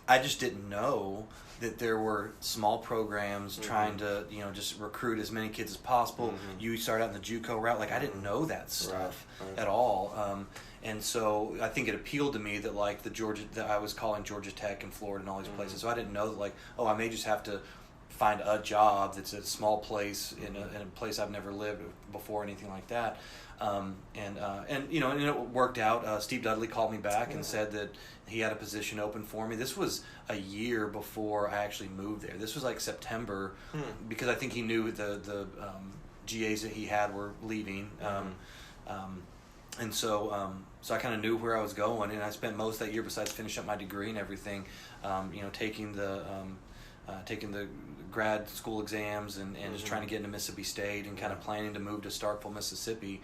I just didn't know that there were small programs trying to, just recruit as many kids as possible. You start out in the JUCO route. Like, I didn't know that stuff at all. And so I think it appealed to me that, like, that I was calling Georgia Tech and Florida and all these places. So I didn't know that, like, I may just have to find a job that's a small place in a place I've never lived before, anything like that. And it worked out. Steve Dudley called me back and said that he had a position open for me. This was a year before I actually moved there. This was like September, because I think he knew the GAs that he had were leaving. And so I kind of knew where I was going, and I spent most of that year, besides finish up my degree and everything, taking the grad school exams and just trying to get into Mississippi State, and kind of planning to move to Starkville, Mississippi,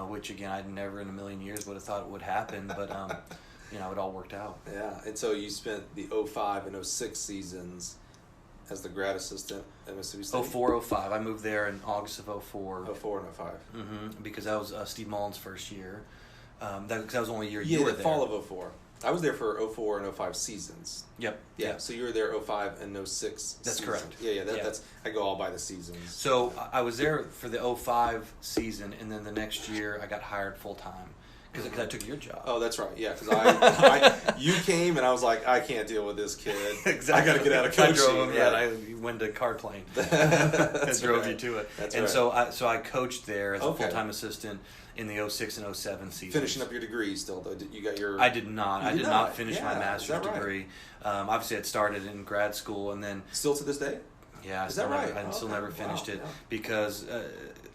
which, again, I'd never in a million years would have thought it would happen, but it all worked out. Yeah, and so you spent the 05 and 06 seasons as the grad assistant at Mississippi State? 04, 05. I moved there in August of 04. 04 and 05. Because that was Steve Mullen's first year. That was only a year you were there. Yeah, fall of 04. I was there for 04 and 05 seasons. Yep. Yeah. So you were there 05 and 06 That's season. correct. Yeah. That's I go all by the seasons. So I was there for the 05 season, and then the next year I got hired full time because I took your job. Oh, that's right. Yeah, because you came and I was like, I can't deal with this kid. Exactly. I got to get out of coaching. I drove him. Yeah, I went to card plane. and drove you to it. That's and right. so I coached there as a full-time assistant in the 06 and 07 seasons. Finishing up your degree still, though. You got your... I did not. I did not finish my master's degree. Obviously, I'd started in grad school, and then... Still to this day? Yeah. Is that right? I still never finished it because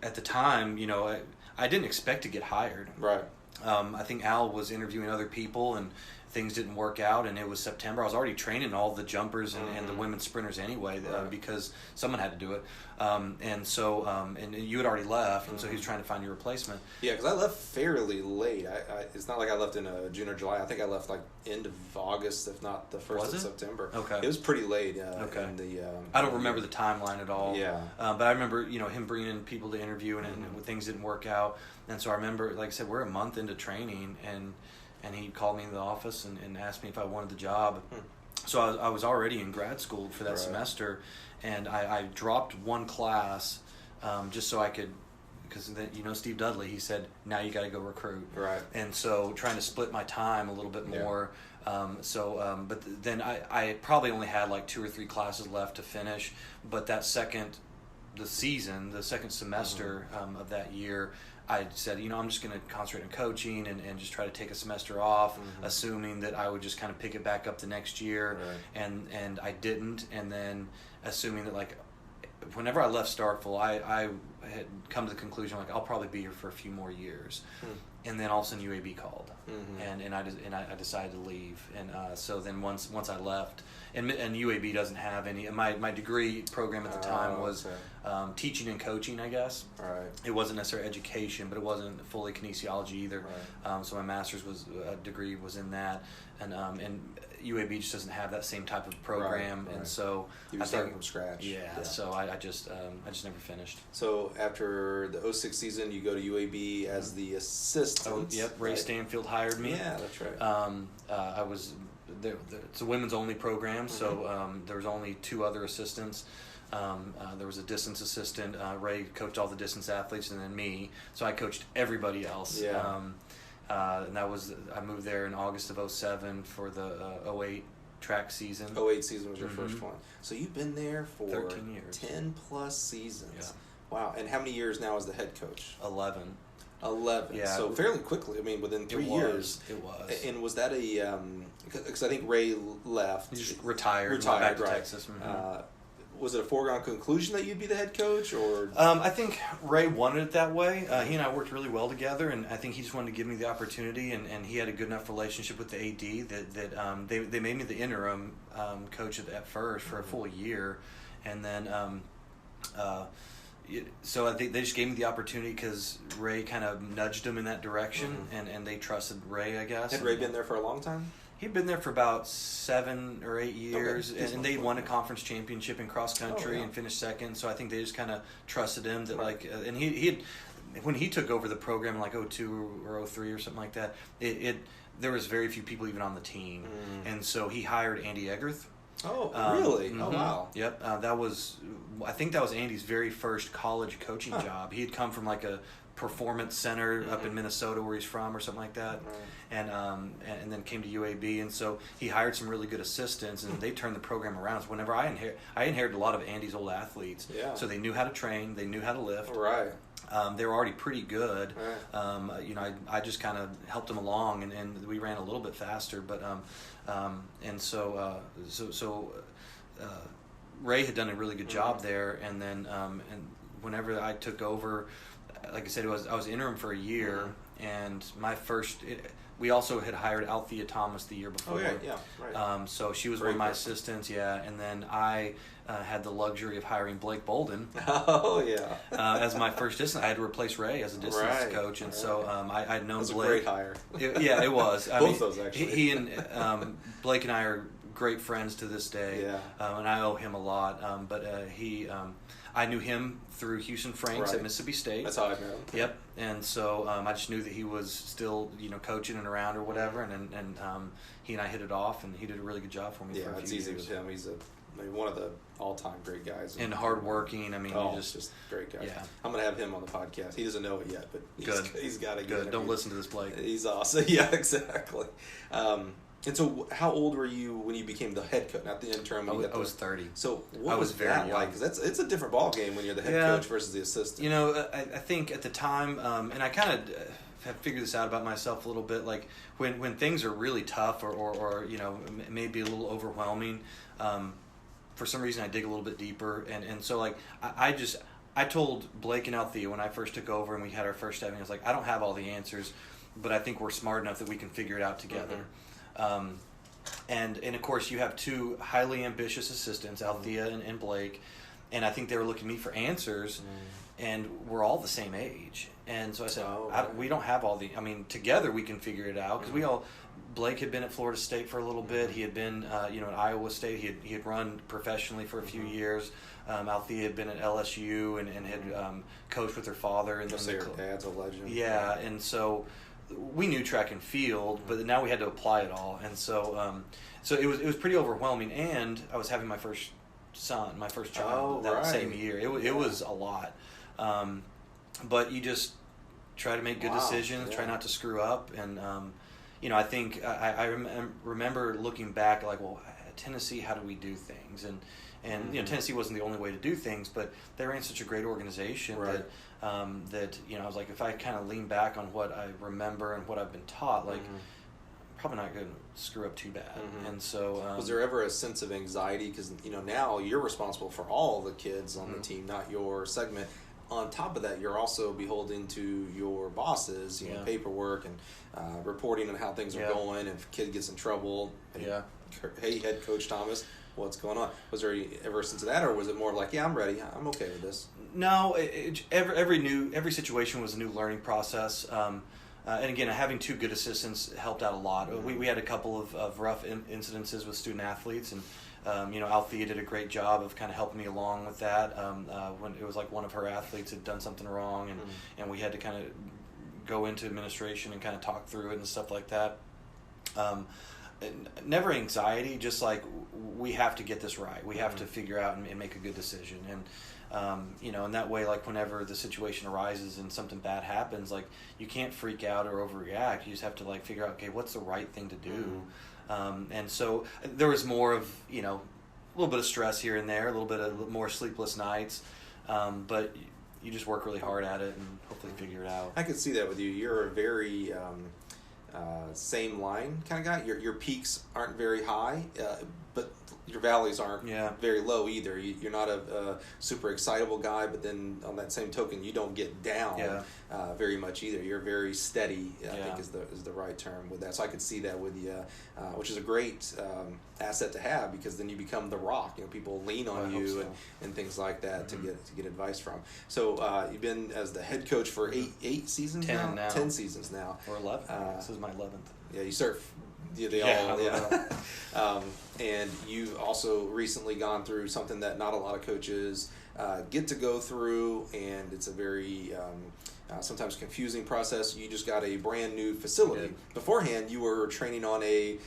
at the time, I didn't expect to get hired. Right. I think Al was interviewing other people, and things didn't work out, and it was September. I was already training all the jumpers and the women's sprinters anyway, because someone had to do it. And so and you had already left, and so he was trying to find your replacement. Yeah, because I left fairly late. It's not like I left in June or July. I think I left like end of August, if not the 1st of September. Okay. It was pretty late. Okay. In the, I don't remember the timeline at all. Yeah. But I remember, him bringing in people to interview, and things didn't work out. And so I remember, like I said, we're a month into training, and he called me into the office and asked me if I wanted the job. So I was already in grad school for that semester, and I dropped one class just so I could, because Steve Dudley, he said, now you got to go recruit. Right. And so trying to split my time a little bit more. But then I probably only had like 2 or 3 classes left to finish, but the second semester of that year, I said, I'm just going to concentrate on coaching and just try to take a semester off, assuming that I would just kind of pick it back up the next year. Right. And I didn't. And then assuming that, like, whenever I left Starkville, I had come to the conclusion, like, I'll probably be here for a few more years. And then all of a sudden UAB called, and I decided to leave. And so then once I left, and UAB doesn't have any. My degree program at the time was teaching and coaching, I guess. Right. It wasn't necessarily education, but it wasn't fully kinesiology either. Right. So my master's degree was in that, and UAB just doesn't have that same type of program, right. And so you were starting from scratch. Yeah. So I just never finished. So after the 06 season, you go to UAB as the assistant. Oh, yep. Ray Stanfield hired me. Yeah, that's right. I was there. It's a women's only program, so there was only 2 other assistants. There was a distance assistant. Ray coached all the distance athletes, and then me. So I coached everybody else. Yeah. And I moved there in August of 07 for the 08 track season. 08 season was your first one. So you've been there for 13 years. 10 plus seasons. Yeah. Wow. And how many years now as the head coach? 11. 11. Yeah. So fairly quickly. I mean, within 3 years. It was. And was that a because I think Ray left. He just retired, went back to Texas. Was it a foregone conclusion that you'd be the head coach, or? I think Ray wanted it that way. He and I worked really well together, and I think he just wanted to give me the opportunity, and he had a good enough relationship with the AD that they made me the interim coach at first for a full year, and then so I think they just gave me the opportunity because Ray kind of nudged them in that direction, and they trusted Ray, I guess. Had Ray been there for a long time? He'd been there for about 7 or 8 years, and they'd won a conference championship in cross country and finished second. So I think they just kind of trusted him that and he had, when he took over the program in like 02 or 03 or something like that, there was very few people even on the team, and so he hired Andy Egerth. Oh, really? Oh, wow. Yep. I think that was Andy's very first college coaching job. He had come from like a performance center up in Minnesota where he's from or something like that, and then came to UAB, and so he hired some really good assistants, and they turned the program around. So whenever I inherited a lot of Andy's old athletes, so they knew how to train, they knew how to lift. Right. They were already pretty good. I just kind of helped them along, and we ran a little bit faster, but Ray had done a really good job there, and then and whenever I took over, like I said, I was interim for a year, and we also had hired Althea Thomas the year before. Oh, yeah, right. So she was one of my assistants, and then I had the luxury of hiring Blake Bolden. Oh, yeah. As my first distance. I had to replace Ray as a distance coach, and so I'd known Blake. That was a great hire. It was. Both those, actually. He and Blake and I are great friends to this day, and I owe him a lot. I knew him through Houston Franks at Mississippi State. That's how I met him. Yep. And so I just knew that he was still, coaching and around or whatever, and he and I hit it off, and he did a really good job for me. Yeah, for a it's few easy years. with him. He's one of the all-time great guys. And hardworking. I mean, just great guy. Yeah. I'm gonna have him on the podcast. He doesn't know it yet, but he's got to get good. Don't listen to this, Blake. He's awesome. Yeah, exactly. And so, how old were you when you became the head coach, not the interim? I was 30. So, what was that like? Because it's a different ball game when you're the head coach versus the assistant. I think at the time, and I kind of have figured this out about myself a little bit. Like when things are really tough or maybe a little overwhelming, for some reason I dig a little bit deeper, and so like I told Blake and Althea when I first took over and we had our first staffing, I was like, I don't have all the answers, but I think we're smart enough that we can figure it out together. And of course you have 2 highly ambitious assistants, Althea and Blake, and I think they were looking at me for answers, and we're all the same age, and so I said, we don't have all together we can figure it out, because Blake had been at Florida State for a little bit, he had been at Iowa State, he had run professionally for a few years. Althea had been at LSU and had coached with her father, and her dad's a legend. Yeah, and so we knew track and field, but now we had to apply it all, and so it was pretty overwhelming. And I was having my first child same year. It was a lot, but you just try to make good decisions, try not to screw up, and I think I remember looking back like, well, at Tennessee, how do we do things? And Tennessee wasn't the only way to do things, but they ran such a great organization that I was like, if I kind of lean back on what I remember and what I've been taught, like, probably not going to screw up too bad. And so was there ever a sense of anxiety, because now you're responsible for all the kids on the team, not your segment? On top of that, you're also beholden to your bosses, paperwork and reporting on how things are going. If a kid gets in trouble, hey, head coach Thomas, what's going on? Was there ever a sense of that, or was it more like, I'm ready, I'm okay with this? No, every situation was a new learning process. And again, having 2 good assistants helped out a lot. We had a couple of rough incidences with student athletes, and Althea did a great job of kind of helping me along with that. When it was like one of her athletes had done something wrong, and we had to kind of go into administration and kind of talk through it and stuff like that. Never anxiety, just like we have to get this right. We have to figure out and make a good decision. And, in that way, like whenever the situation arises and something bad happens, like you can't freak out or overreact. You just have to like figure out, okay, what's the right thing to do? And so there was more of, a little bit of stress here and there, a little bit of more sleepless nights. But you just work really hard at it and hopefully figure it out. I could see that with you. You're a very same line kind of guy. Your peaks aren't very high, but your valleys aren't very low either. You're not a super excitable guy, but then on that same token, you don't get down very much either. You're very steady, I think is the right term with that. So I could see that with you, which is a great asset to have, because then you become the rock. People lean on you and things like that to get advice from. So you've been as the head coach for eight seasons 10 now. 10 seasons now. Or 11. This is my 11th. Yeah, you start. And you've also recently gone through something that not a lot of coaches get to go through, and it's a very sometimes confusing process. You just got a brand new facility. Beforehand, you were training on a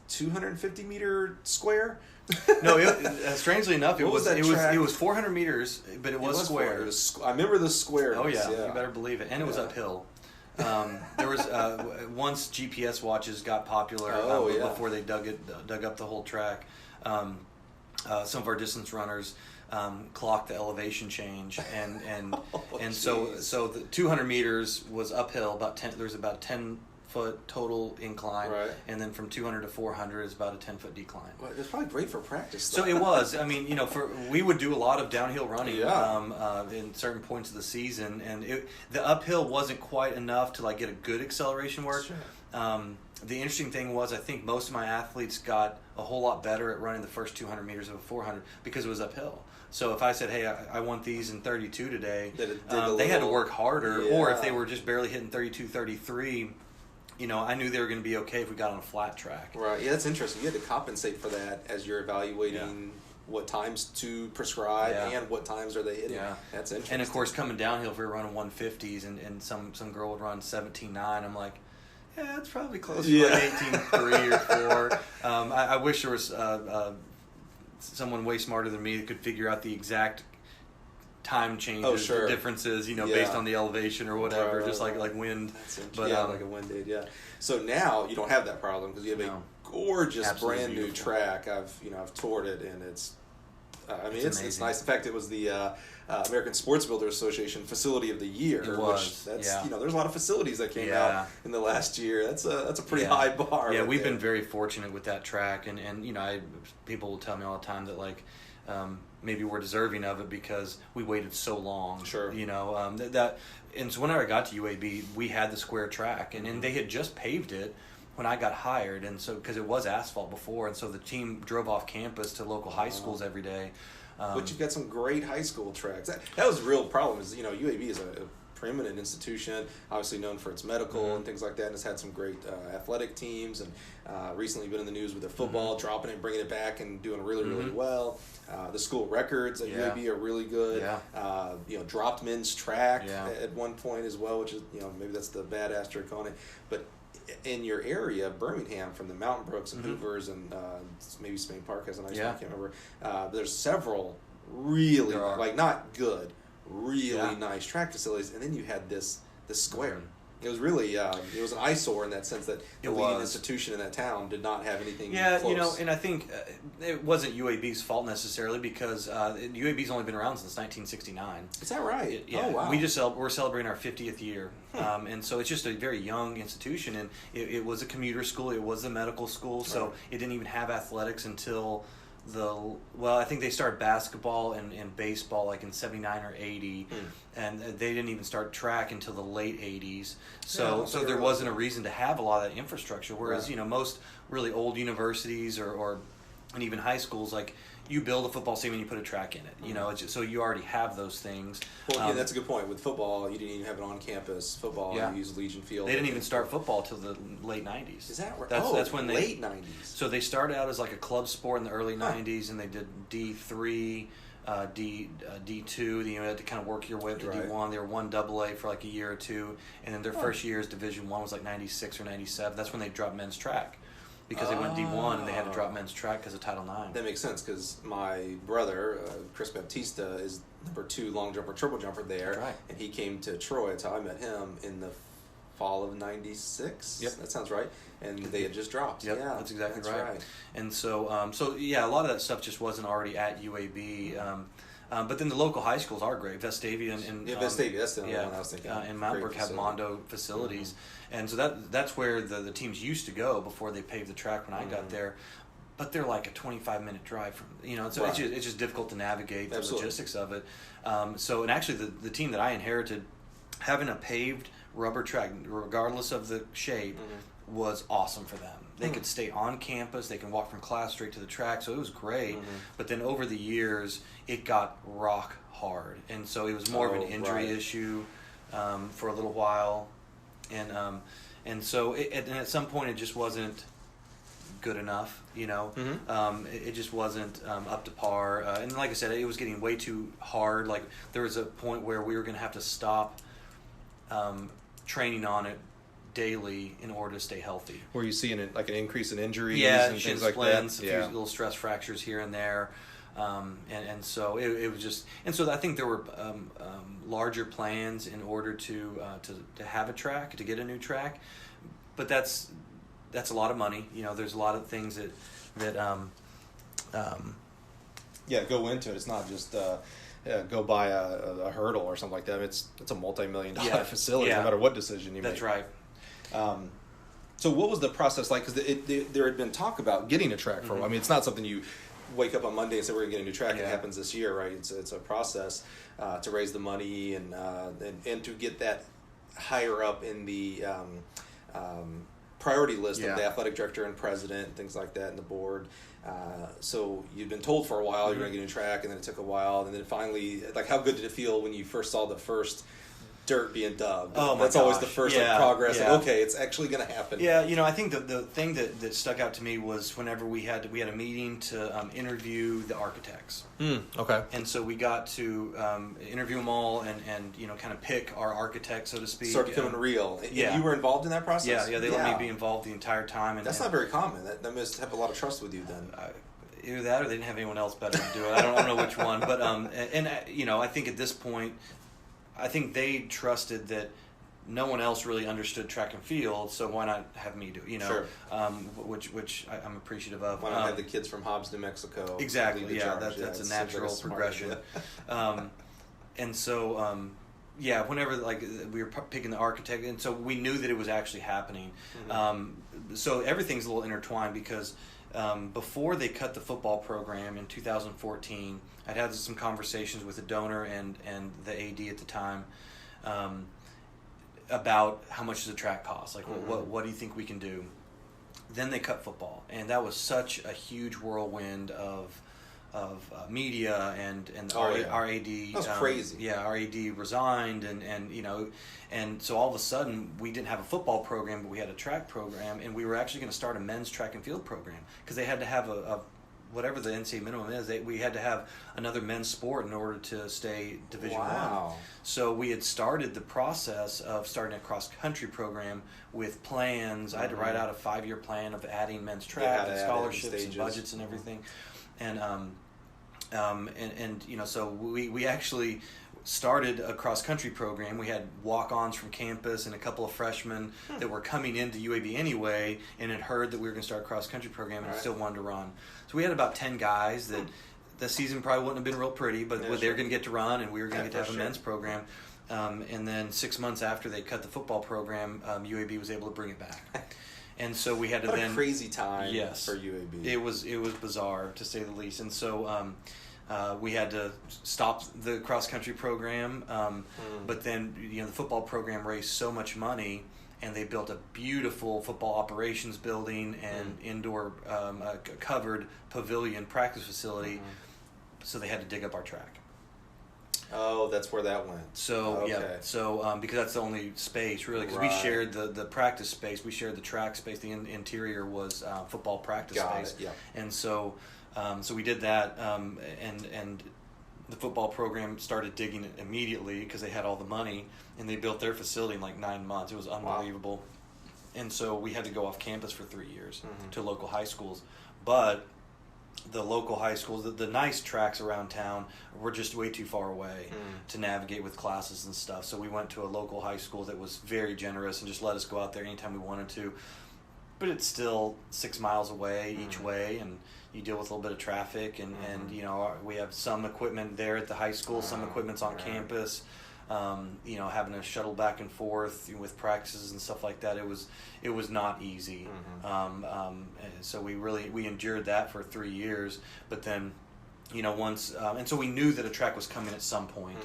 250 meter square. No, strangely enough, it was 400 meters, but it was square. I remember the square. Oh yeah, you better believe it, and it was uphill. There was once GPS watches got popular before they dug up the whole track. Some of our distance runners clocked the elevation change, and so the 200 meters was uphill. There was about 10-foot total incline, and then from 200 to 400 is about a 10-foot decline. Well, it's probably great for practice. So it was. I mean, we would do a lot of downhill running in certain points of the season, and the uphill wasn't quite enough to like get a good acceleration work. Sure. The interesting thing was, I think most of my athletes got a whole lot better at running the first 200 meters of a 400 because it was uphill. So if I said, hey, I want these in 32 today, they had to work harder, or if they were just barely hitting 32, 33, I knew they were going to be okay if we got on a flat track. Right. Yeah, that's interesting. You had to compensate for that as you're evaluating what times to prescribe and what times are they hitting. Yeah. That's interesting. And, of course, coming downhill, if we were running 150s and some girl would run 17.9, I'm like, yeah, it's probably close to like 18.3 or 4. I wish there was someone way smarter than me that could figure out the exact time changes, the differences, based on the elevation or whatever, just like wind. But like a wind aid, So now you don't have that problem because you have a gorgeous brand new track. I've toured it, and it's nice. In fact, it was the American Sports Builder Association Facility of the Year. It was. There's a lot of facilities that came out in the last year. That's a pretty high bar. Yeah, we've been very fortunate with that track, and people will tell me all the time that like. Maybe we're deserving of it because we waited so long. Sure. And so whenever I got to UAB, we had the square track, and they had just paved it when I got hired, and so because it was asphalt before, and so the team drove off campus to local high schools every day. But you've got some great high school tracks. That was a real problem. Is UAB is a preeminent institution, obviously known for its medical and things like that, and has had some great athletic teams, and recently been in the news with their football, dropping it, bringing it back, and doing really, really well. The school records at UAB are really good. Dropped men's track at one point as well, which is, maybe that's the bad asterisk on it. But in your area, Birmingham, from the Mountain Brooks and Hoovers and maybe Spain Park has a nice one, I can't remember. There's several really, not good, really nice track facilities, and then you had this square. It was really it was an eyesore in that sense that the leading institution in that town did not have anything close. And I think it wasn't UAB's fault necessarily because UAB's only been around since 1969. Is that right? Yeah. Oh, wow. We're celebrating our 50th year, and so it's just a very young institution, and it was a commuter school. It was a medical school, so it didn't even have athletics until I think they started basketball and baseball like in 79 or 80, and they didn't even start track until the late 80s. So there wasn't a reason to have a lot of that infrastructure. Whereas most really old universities or and even high schools, like you build a football stadium and you put a track in it. You know, it's just, so you already have those things. Well, yeah, that's a good point. With football, you didn't even have it on campus. Football, you use Legion Field. They didn't even start football till the late 90s. Is that right? That's when late 90s. So they started out as like a club sport in the early 90s, and they did D3, D2. You had to kind of work your way up to D1. They were 1AA for like a year or two, and then their first year as Division 1 was like 96 or 97. That's when they dropped men's track. Because they went D1 and they had to drop men's track because of Title IX. That makes sense, because my brother, Chris Baptista, is number 2 long jumper, triple jumper there. That's right. And he came to Troy. That's how I met him in the fall of 96. Yep. That sounds right. And they had just dropped. Yep, yeah, that's exactly right. And so, yeah, a lot of that stuff just wasn't already at UAB. But then the local high schools are great. Vestavia and Vestavia, that's the only one I was thinking. And Mount Brook have Mondo facilities, and so that's where the teams used to go before they paved the track when I got there. But they're like a 25-minute drive from, so it's just difficult to navigate the logistics of it. And actually the team that I inherited, having a paved rubber track, regardless of the shape, was awesome for them. They could stay on campus. They can walk from class straight to the track. So it was great. But then over the years, it got rock hard. And so it was more of an injury issue for a little while. And so and at some point, it just wasn't good enough, It just wasn't up to par. And like I said, it was getting way too hard. Like there was a point where we were going to have to stop training on it daily in order to stay healthy. Were you seeing an increase in injuries and things shin like splints, that? a few little stress fractures here and there. And so it was just, and so I think there were larger plans in order to have a track, to get a new track, but that's a lot of money. There's a lot of things that go into it. It's not just go buy a hurdle or something like that. It's a multi-million-dollar facility, no matter what decision you make. That's right. So what was the process like? Because there had been talk about getting a track for a while. I mean, it's not something you wake up on Monday and say we're going to get a new track. It happens this year, right? It's a process to raise the money and to get that higher up in the priority list of the athletic director and president and things like that, and the board. So you'd been told for a while you're going to get a new track, and then it took a while, and then finally, like, how good did it feel when you first saw the first dirt being dug? That's always the first progress. Yeah. Like, okay, it's actually going to happen. Yeah, I think the thing that stuck out to me was whenever we had a meeting to interview the architects. Okay. And so we got to interview them all and kind of pick our architect, so to speak. Start becoming real. Yeah. You were involved in that process? Yeah, they let me be involved the entire time. And that's not very common. That must have a lot of trust with you then. Either that or they didn't have anyone else better to do it. I don't know which one. But, I think at this point, I think they trusted that no one else really understood track and field, so why not have me do it? Sure. Which I'm appreciative of. Why not have the kids from Hobbs, New Mexico? Exactly. Yeah, that's a natural progression. And so, whenever we were picking the architect, and so we knew that it was actually happening. So everything's a little intertwined because before they cut the football program in 2014, I'd had some conversations with the donor and the AD at the time about how much does a track cost? Like, what do you think we can do? Then they cut football, and that was such a huge whirlwind of media and our AD. That was crazy. Yeah, our AD resigned, and so all of a sudden we didn't have a football program, but we had a track program, and we were actually going to start a men's track and field program because they had to have a whatever the NCAA minimum is. We had to have another men's sport in order to stay Division I. So we had started the process of starting a cross-country program with plans. I had to write out a 5-year plan of adding men's track and scholarships and budgets and everything. And so we actually started a cross-country program. We had walk-ons from campus and a couple of freshmen that were coming into UAB anyway and had heard that we were going to start a cross-country program and still wanted to run. So we had about 10 guys that the season probably wouldn't have been real pretty, but they were going to get to run, and we were going to get to have a men's program. And then 6 months after they cut the football program, UAB was able to bring it back. And so we had to a crazy time for UAB. It was bizarre, to say the least. And so we had to stop the cross-country program. But then, the football program raised so much money, and they built a beautiful football operations building and indoor covered pavilion practice facility. So they had to dig up our track. Oh, that's where that went. So because that's the only space really, because we shared the practice space, we shared the track space. The interior was football practice space, and so we did that, and the football program started digging it immediately because they had all the money, and they built their facility in like 9 months. It was unbelievable. Wow. And so we had to go off campus for 3 years to local high schools, but the local high schools, the nice tracks around town were just way too far away to navigate with classes and stuff. So we went to a local high school that was very generous and just let us go out there anytime we wanted to. But it's still 6 miles away each way, and you deal with a little bit of traffic, and you know, we have some equipment there at the high school, some equipment's on campus. You know, having to shuttle back and forth with practices and stuff like that, it was not easy. So we endured that for 3 years, but then, you know, once and so we knew that a track was coming at some point.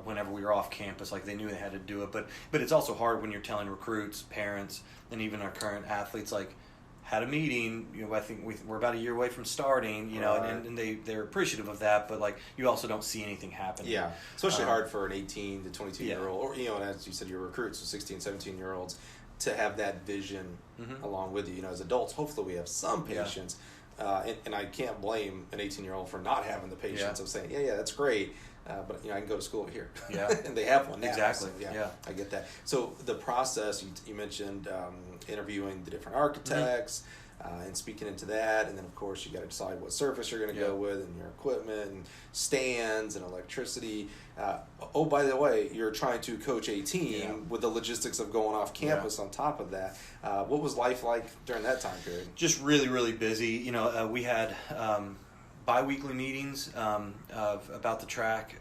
Whenever we were off campus, like they knew they had to do it, but it's also hard when you're telling recruits, parents, and even our current athletes, like, had a meeting, you know, I think we're about a year away from starting, you know, and they're appreciative of that, but like you also don't see anything happening. Yeah, especially hard for an 18 to 22-year-old, or, you know, and as you said, your recruits, so 16, 17-year-olds, to have that vision along with you. You know, as adults, hopefully we have some patience, and I can't blame an 18-year-old for not having the patience of saying, yeah, that's great. But, you know, I can go to school here. Yeah. And they have one now. Exactly. So, I get that. So the process, you mentioned interviewing the different architects and speaking into that. And then, of course, you got to decide what surface you're going to go with, and your equipment and stands and electricity. Oh, by the way, you're trying to coach a team with the logistics of going off campus on top of that. What was life like during that time period? Just really, really busy. You know, we had bi-weekly meetings about the track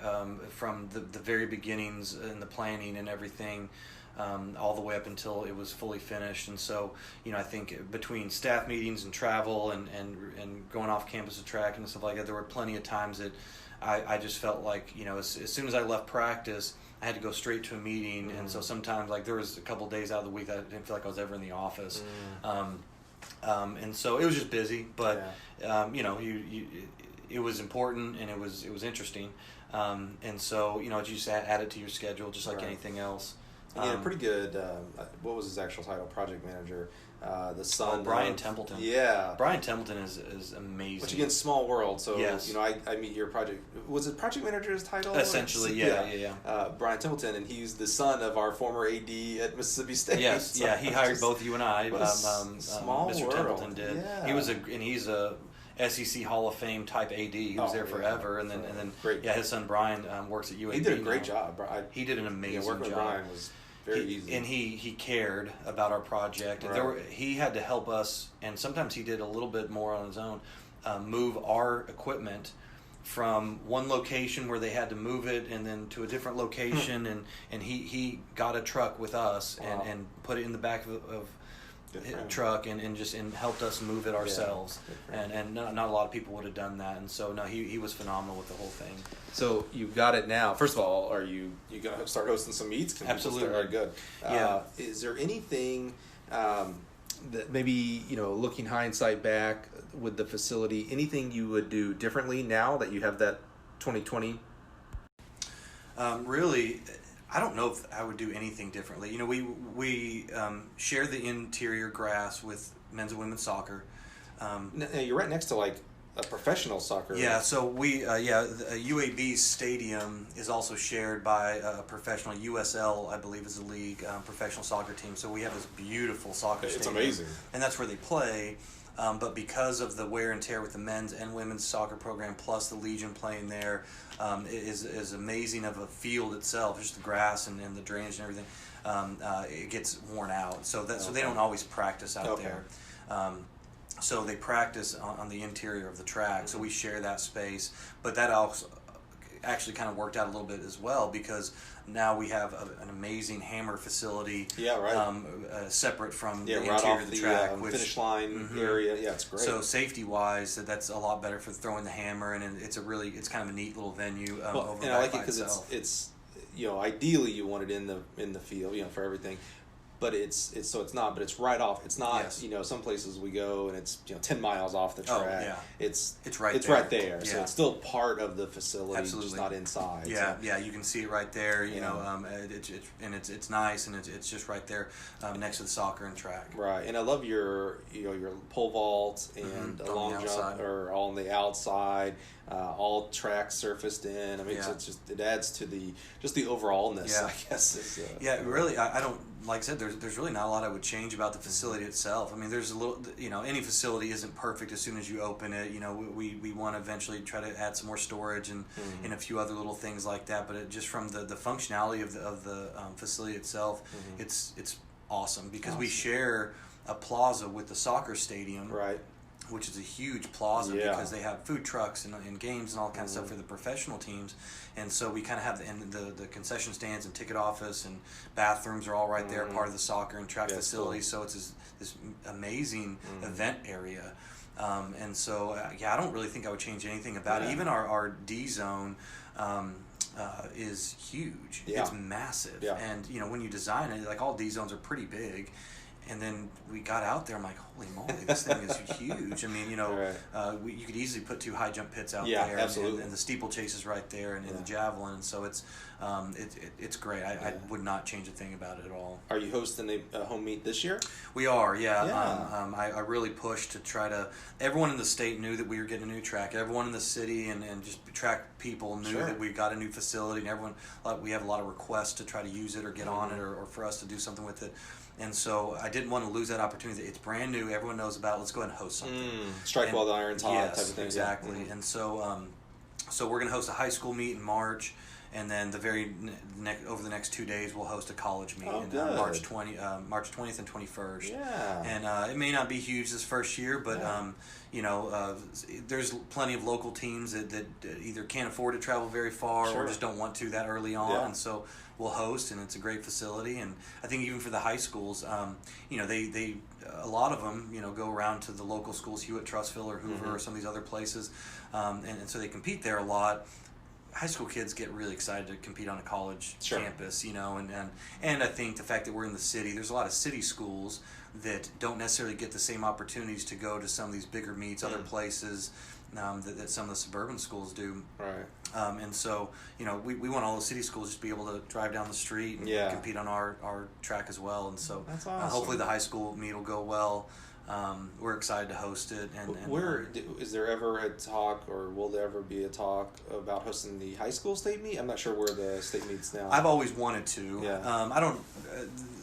from the very beginnings and the planning and everything, all the way up until it was fully finished. And so, you know, I think between staff meetings and travel and going off campus to track and stuff like that, there were plenty of times that I just felt like, you know, as soon as I left practice, I had to go straight to a meeting. And so sometimes, like, there was a couple of days out of the week that I didn't feel like I was ever in the office. And so it was just busy, but you know, it was important, and it was interesting, and so, you know, you just add it to your schedule just like anything else. And a pretty good. What was his actual title? Project manager. The son. Brian Templeton. Yeah. Brian Templeton is amazing. Which, again, small world. So yes. You know, I meet your project. Was it project manager's title? Essentially, yeah. Brian Templeton, and he's the son of our former AD at Mississippi State. Yes, so he hired both you and I. Small Mr. world. Templeton did. Yeah. He's a SEC Hall of Fame type AD. He was there forever, and then great. His son Brian works at UAB. He did a great job. He did an amazing job. Working with Brian was very easy. And he cared about our project. And he had to help us, and sometimes he did a little bit more on his own, move our equipment from one location where they had to move it and then to a different location, and he got a truck with us and put it in the back of truck and helped us move it ourselves, and not a lot of people would have done that, and so he was phenomenal with the whole thing. So you've got it now. First of all, are you gonna start hosting some meets? Absolutely. All right, good. Is there anything that maybe, you know, looking hindsight back with the facility, anything you would do differently now that you have that 2020? Really, I don't know if I would do anything differently. You know, we share the interior grass with men's and women's soccer. Now, you're right next to like a professional soccer. Yeah, so the UAB's stadium is also shared by a professional USL, I believe, is the league professional soccer team. So we have this beautiful soccer stadium. It's amazing, and that's where they play. But because of the wear and tear with the men's and women's soccer program, plus the Legion playing there, is amazing of a field itself, just the grass and the drainage and everything. It gets worn out, so they don't always practice out there. So they practice on the interior of the track. So we share that space, but that also actually kind of worked out a little bit as well, because now we have an amazing hammer facility. Separate from the interior of the track, which finish line area. Yeah, it's great. So safety wise, that's a lot better for throwing the hammer, and it's kind of a neat little venue. And I like it because it's you know, ideally you want it in the field, you know, for everything. but it's not, but it's right off. It's not, Yes. some places we go and it's 10 miles off the track. Oh, yeah. It's right there. Yeah. So it's still part of the facility, Absolutely. just not inside. Yeah, so. yeah, you can see it right there. It's nice, and it's just right there next to the soccer and track. Right, and I love your pole vaults and Mm-hmm. long jump are all on the outside, all track surfaced in. I mean, it adds to the overallness. Yeah. I guess. Really, I don't, like I said, there's really not a lot I would change about the facility itself. I mean, there's a little, any facility isn't perfect as soon as you open it. We want to eventually try to add some more storage and a few other little things like that. But just from the functionality of the facility itself, it's awesome because we share a plaza with the soccer stadium. Right. Which is a huge plaza because they have food trucks and games and all kinds of stuff for the professional teams, and so we kind of have the concession stands and ticket office and bathrooms are all right there, part of the soccer and track facility. Cool. So it's this amazing event area, and so I don't really think I would change anything about it. Even our D zone. Is huge. Yeah. It's massive, and when you design it, like all D zones are pretty big. And then we got out there. I'm like, holy moly, this thing is huge. I mean, you could easily put 2 high jump pits out there, absolutely. And the steeplechase is right there, and the javelin, and so it's great. I would not change a thing about it at all. Are you hosting a home meet this year? We are, yeah. I really pushed to try to. Everyone in the state knew that we were getting a new track. Everyone in the city and just track people knew that we got a new facility, and everyone. We have a lot of requests to try to use it or get on it or for us to do something with it. And so I didn't want to lose that opportunity. It's brand new. Everyone knows about it. Let's go ahead and host something. Strike while the iron's hot type of thing. Exactly. And so we're going to host a high school meet in March. And then over the next 2 days, we'll host a college meet March 20th and 21st. Yeah. And it may not be huge this first year, but there's plenty of local teams that either can't afford to travel very far or just don't want to that early on, and so we'll host, and it's a great facility. And I think even for the high schools, they a lot of them go around to the local schools, Hewitt, Trussville, or Hoover, or some of these other places, and so they compete there a lot. High school kids get really excited to compete on a college campus, and I think the fact that we're in the city, there's a lot of city schools that don't necessarily get the same opportunities to go to some of these bigger meets, other places that some of the suburban schools do. Right. And so, we want all the city schools just to be able to drive down the street and compete on our track as well. And so that's awesome. Hopefully the high school meet will go well. We're excited to host it. Is there ever a talk, or will there ever be a talk about hosting the high school state meet? I'm not sure where the state meet's now. I've always wanted to. Yeah. I don't.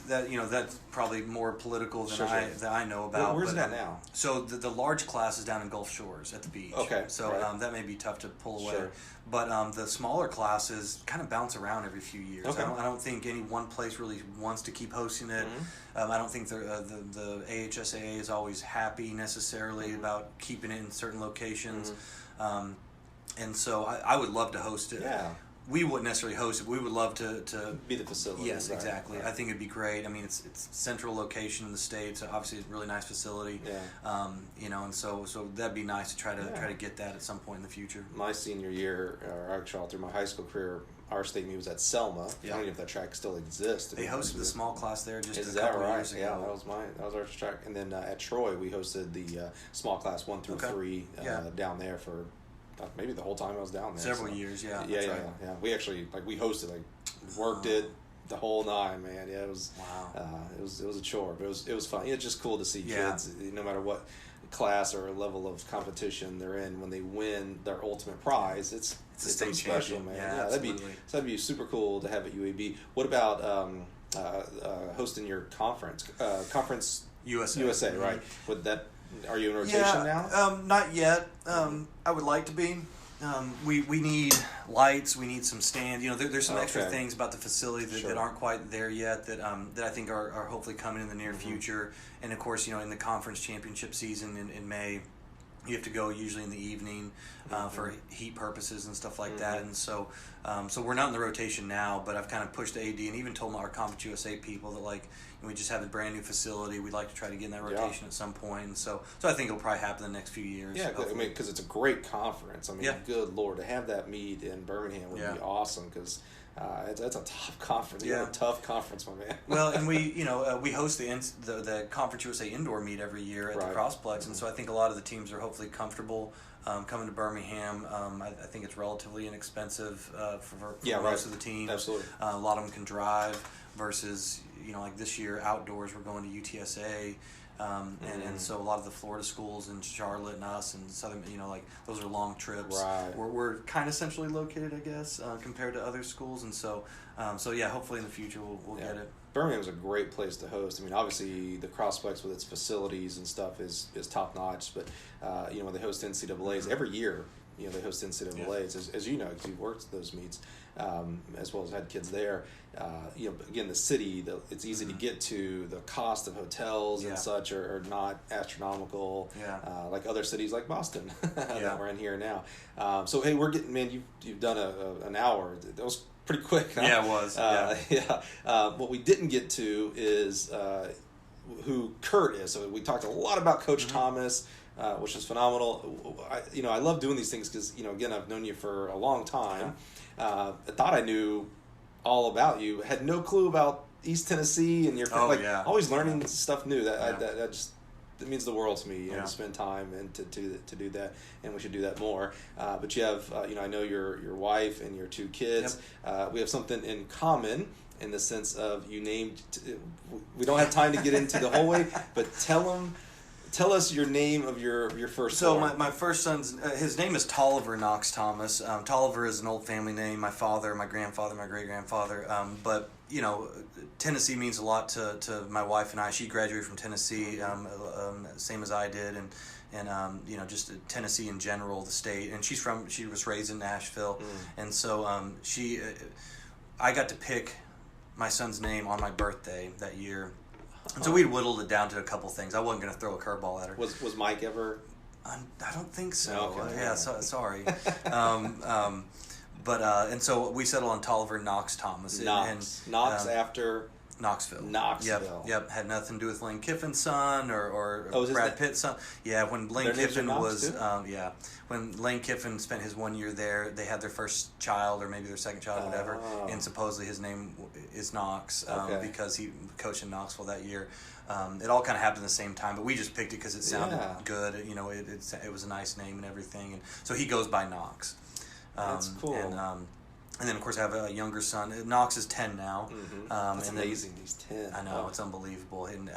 That's probably more political than that I know about. Where's that now? So the large class is down in Gulf Shores at the beach. Okay. So that may be tough to pull away. Sure. But the smaller classes kind of bounce around every few years. Okay. I don't think any one place really wants to keep hosting it. I don't think the AHSAA is always happy necessarily about keeping it in certain locations. And so I would love to host it. Yeah. We wouldn't necessarily host it. We would love to be the facility. Yes, right. Exactly. Right. I think it'd be great. I mean, it's central location in the States. Obviously, a really nice facility. Yeah. And so that'd be nice to try to get that at some point in the future. My senior year, or actually all through my high school career, our state meet was at Selma. I don't know if that track still exists. They hosted the small class there just a couple of years ago. Yeah, that was our track. And then at Troy, we hosted the small class 1 through 3 down there for maybe the whole time I was down there. Several years, yeah. Yeah. We actually we hosted, worked it the whole 9, man. Yeah, it was. Wow. It was a chore, but it was fun. It's just cool to see kids, no matter what class or level of competition they're in, when they win their ultimate prize, it's a state special, champion, man. Absolutely. That'd be super cool to have at UAB. What about hosting your conference? Conference USA, right? Would that? Are you in rotation now? Not yet. I would like to be. We need lights. We need some stands. There's some extra things about the facility that aren't quite there yet that I think are hopefully coming in the near future. And of course, in the conference championship season in May, you have to go usually in the evening for heat purposes and stuff like that. And so we're not in the rotation now, but I've kind of pushed the AD and even told our Conference USA people that we just have a brand new facility. We'd like to try to get in that rotation at some point. And so I think it'll probably happen in the next few years. Yeah, because it's a great conference. Good Lord, to have that meet in Birmingham would be awesome, because It's a tough conference. Yeah, a tough conference, my man. Well, and we host the Conference USA indoor meet every year at the Crossplex, and so I think a lot of the teams are hopefully comfortable coming to Birmingham. I think it's relatively inexpensive for most of the teams. Absolutely. A lot of them can drive versus like this year outdoors we're going to UTSA. And so a lot of the Florida schools in Charlotte and us and Southern, like those are long trips. Right. We're kind of centrally located, I guess, compared to other schools, and so yeah, hopefully in the future we'll get it. Birmingham's a great place to host. I mean, obviously the Crossplex with its facilities and stuff is top notch, but when they host NCAAs every year, they host NCAAs, as you know, because you've worked at those meets, as well as had kids there. Again, the city, it's easy to get to. The cost of hotels and such are not astronomical, like other cities like Boston that we're in here now. So hey, we're getting, man, you've done an hour. That was pretty quick. Huh? Yeah, it was. What we didn't get to is who Kurt is. So we talked a lot about Coach Thomas. Which is phenomenal. I love doing these things because, again, I've known you for a long time. I thought I knew all about you. Had no clue about East Tennessee and your always learning stuff new. That means the world to me. To spend time and to do that, and we should do that more. But you have, I know your wife and your 2 kids. Yep. We have something in common. In the sense of you named, we don't have time to get into the whole way, but tell us your name of your first son. So my first son's, his name is Tolliver Knox Thomas. Tolliver is an old family name. My father, my grandfather, my great-grandfather. But, Tennessee means a lot to my wife and I. She graduated from Tennessee, same as I did. And just Tennessee in general, the state. And she was raised in Nashville. And so I got to pick my son's name on my birthday that year. And so we'd whittled it down to a couple things. I wasn't going to throw a curveball at her. Was Mike ever? I don't think so. No, okay. Sorry. And so we settled on Tolliver Knox Thomas. Knox after Knoxville. Yep. Had nothing to do with Lane Kiffin's son or Brad Pitt's son. Yeah, when Lane Kiffin was when Lane Kiffin spent his 1 year there, they had their first child or maybe their second child, whatever, and supposedly his name is Knox because he coached in Knoxville that year. It all kind of happened at the same time, but we just picked it because it sounded good. It was a nice name and everything, and so he goes by Knox. That's cool. And then, of course, I have a younger son. Knox is 10 now. That's amazing. He's 10. I know. It's unbelievable. And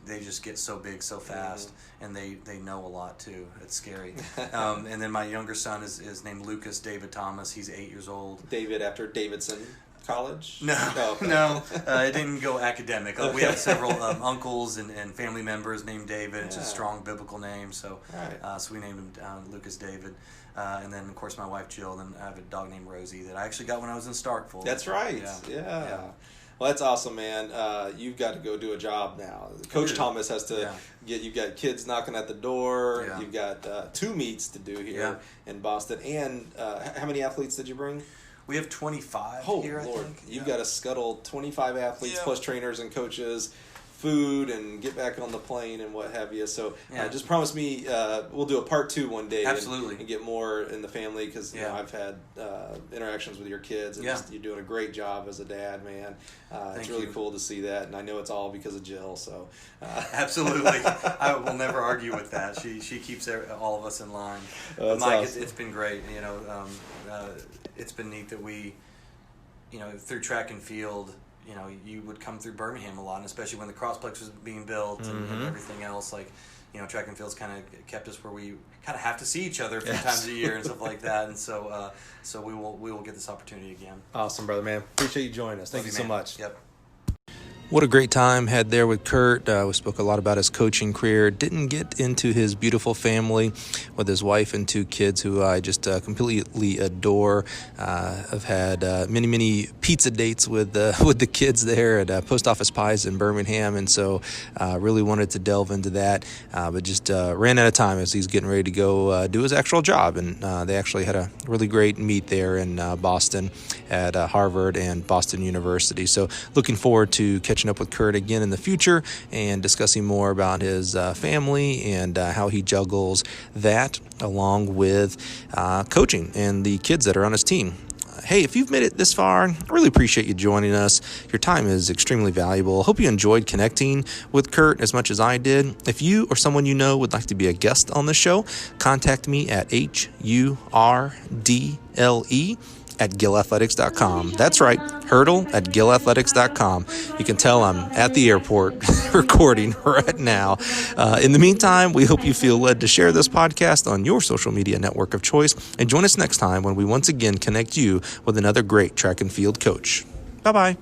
they just get so big so fast, and they know a lot, too. It's scary. And then my younger son is named Lucas David Thomas. He's 8 years old. David after Davidson College? No. It didn't go academic. We have several uncles and family members named David. It's a strong biblical name. So, so we named him Lucas David. And then, of course, my wife, Jill. And I have a dog named Rosie that I actually got when I was in Starkville. That's right. Yeah. Well, that's awesome, man. You've got to go do a job now. Coach Thomas has to you've got kids knocking at the door. Yeah. You've got 2 meets to do here in Boston. And how many athletes did you bring? We have 25 here, Lord. I think. You've got to scuttle 25 athletes plus trainers and coaches, food, and get back on the plane and what have you. So just promise me we'll do a part 2 one day. Absolutely. And get more in the family because I've had interactions with your kids. And you're doing a great job as a dad, man. It's really cool to see that. And I know it's all because of Jill. So Absolutely. I will never argue with that. She keeps all of us in line. But Mike, awesome. It's been great. It's been neat that we, through track and field, you would come through Birmingham a lot, and especially when the Crossplex was being built and everything else. Like, track and field's kind of kept us where we kind of have to see each other a few times a year and stuff like that. And so, we will get this opportunity again. Awesome, brother, man. Appreciate you joining us. Thank you so much. Yep. What a great time had there with Kurt. We spoke a lot about his coaching career. Didn't get into his beautiful family with his wife and 2 kids who I just completely adore. I've had many pizza dates with the kids there at Post Office Pies in Birmingham, and so really wanted to delve into that, but just ran out of time as he's getting ready to go do his actual job. And they actually had a really great meet there in Boston at Harvard and Boston University. So looking forward to catching up with Kurt again in the future and discussing more about his family and how he juggles that along with coaching and the kids that are on his team. Hey, if you've made it this far, I really appreciate you joining us. Your time is extremely valuable. Hope you enjoyed connecting with Kurt as much as I did. If you or someone you know would like to be a guest on the show, contact me at hurdle@gillathletics.com. That's right, hurdle@gillathletics.com. You can tell I'm at the airport recording right now. In the meantime, we hope you feel led to share this podcast on your social media network of choice, and join us next time when we once again connect you with another great track and field coach. Bye-bye.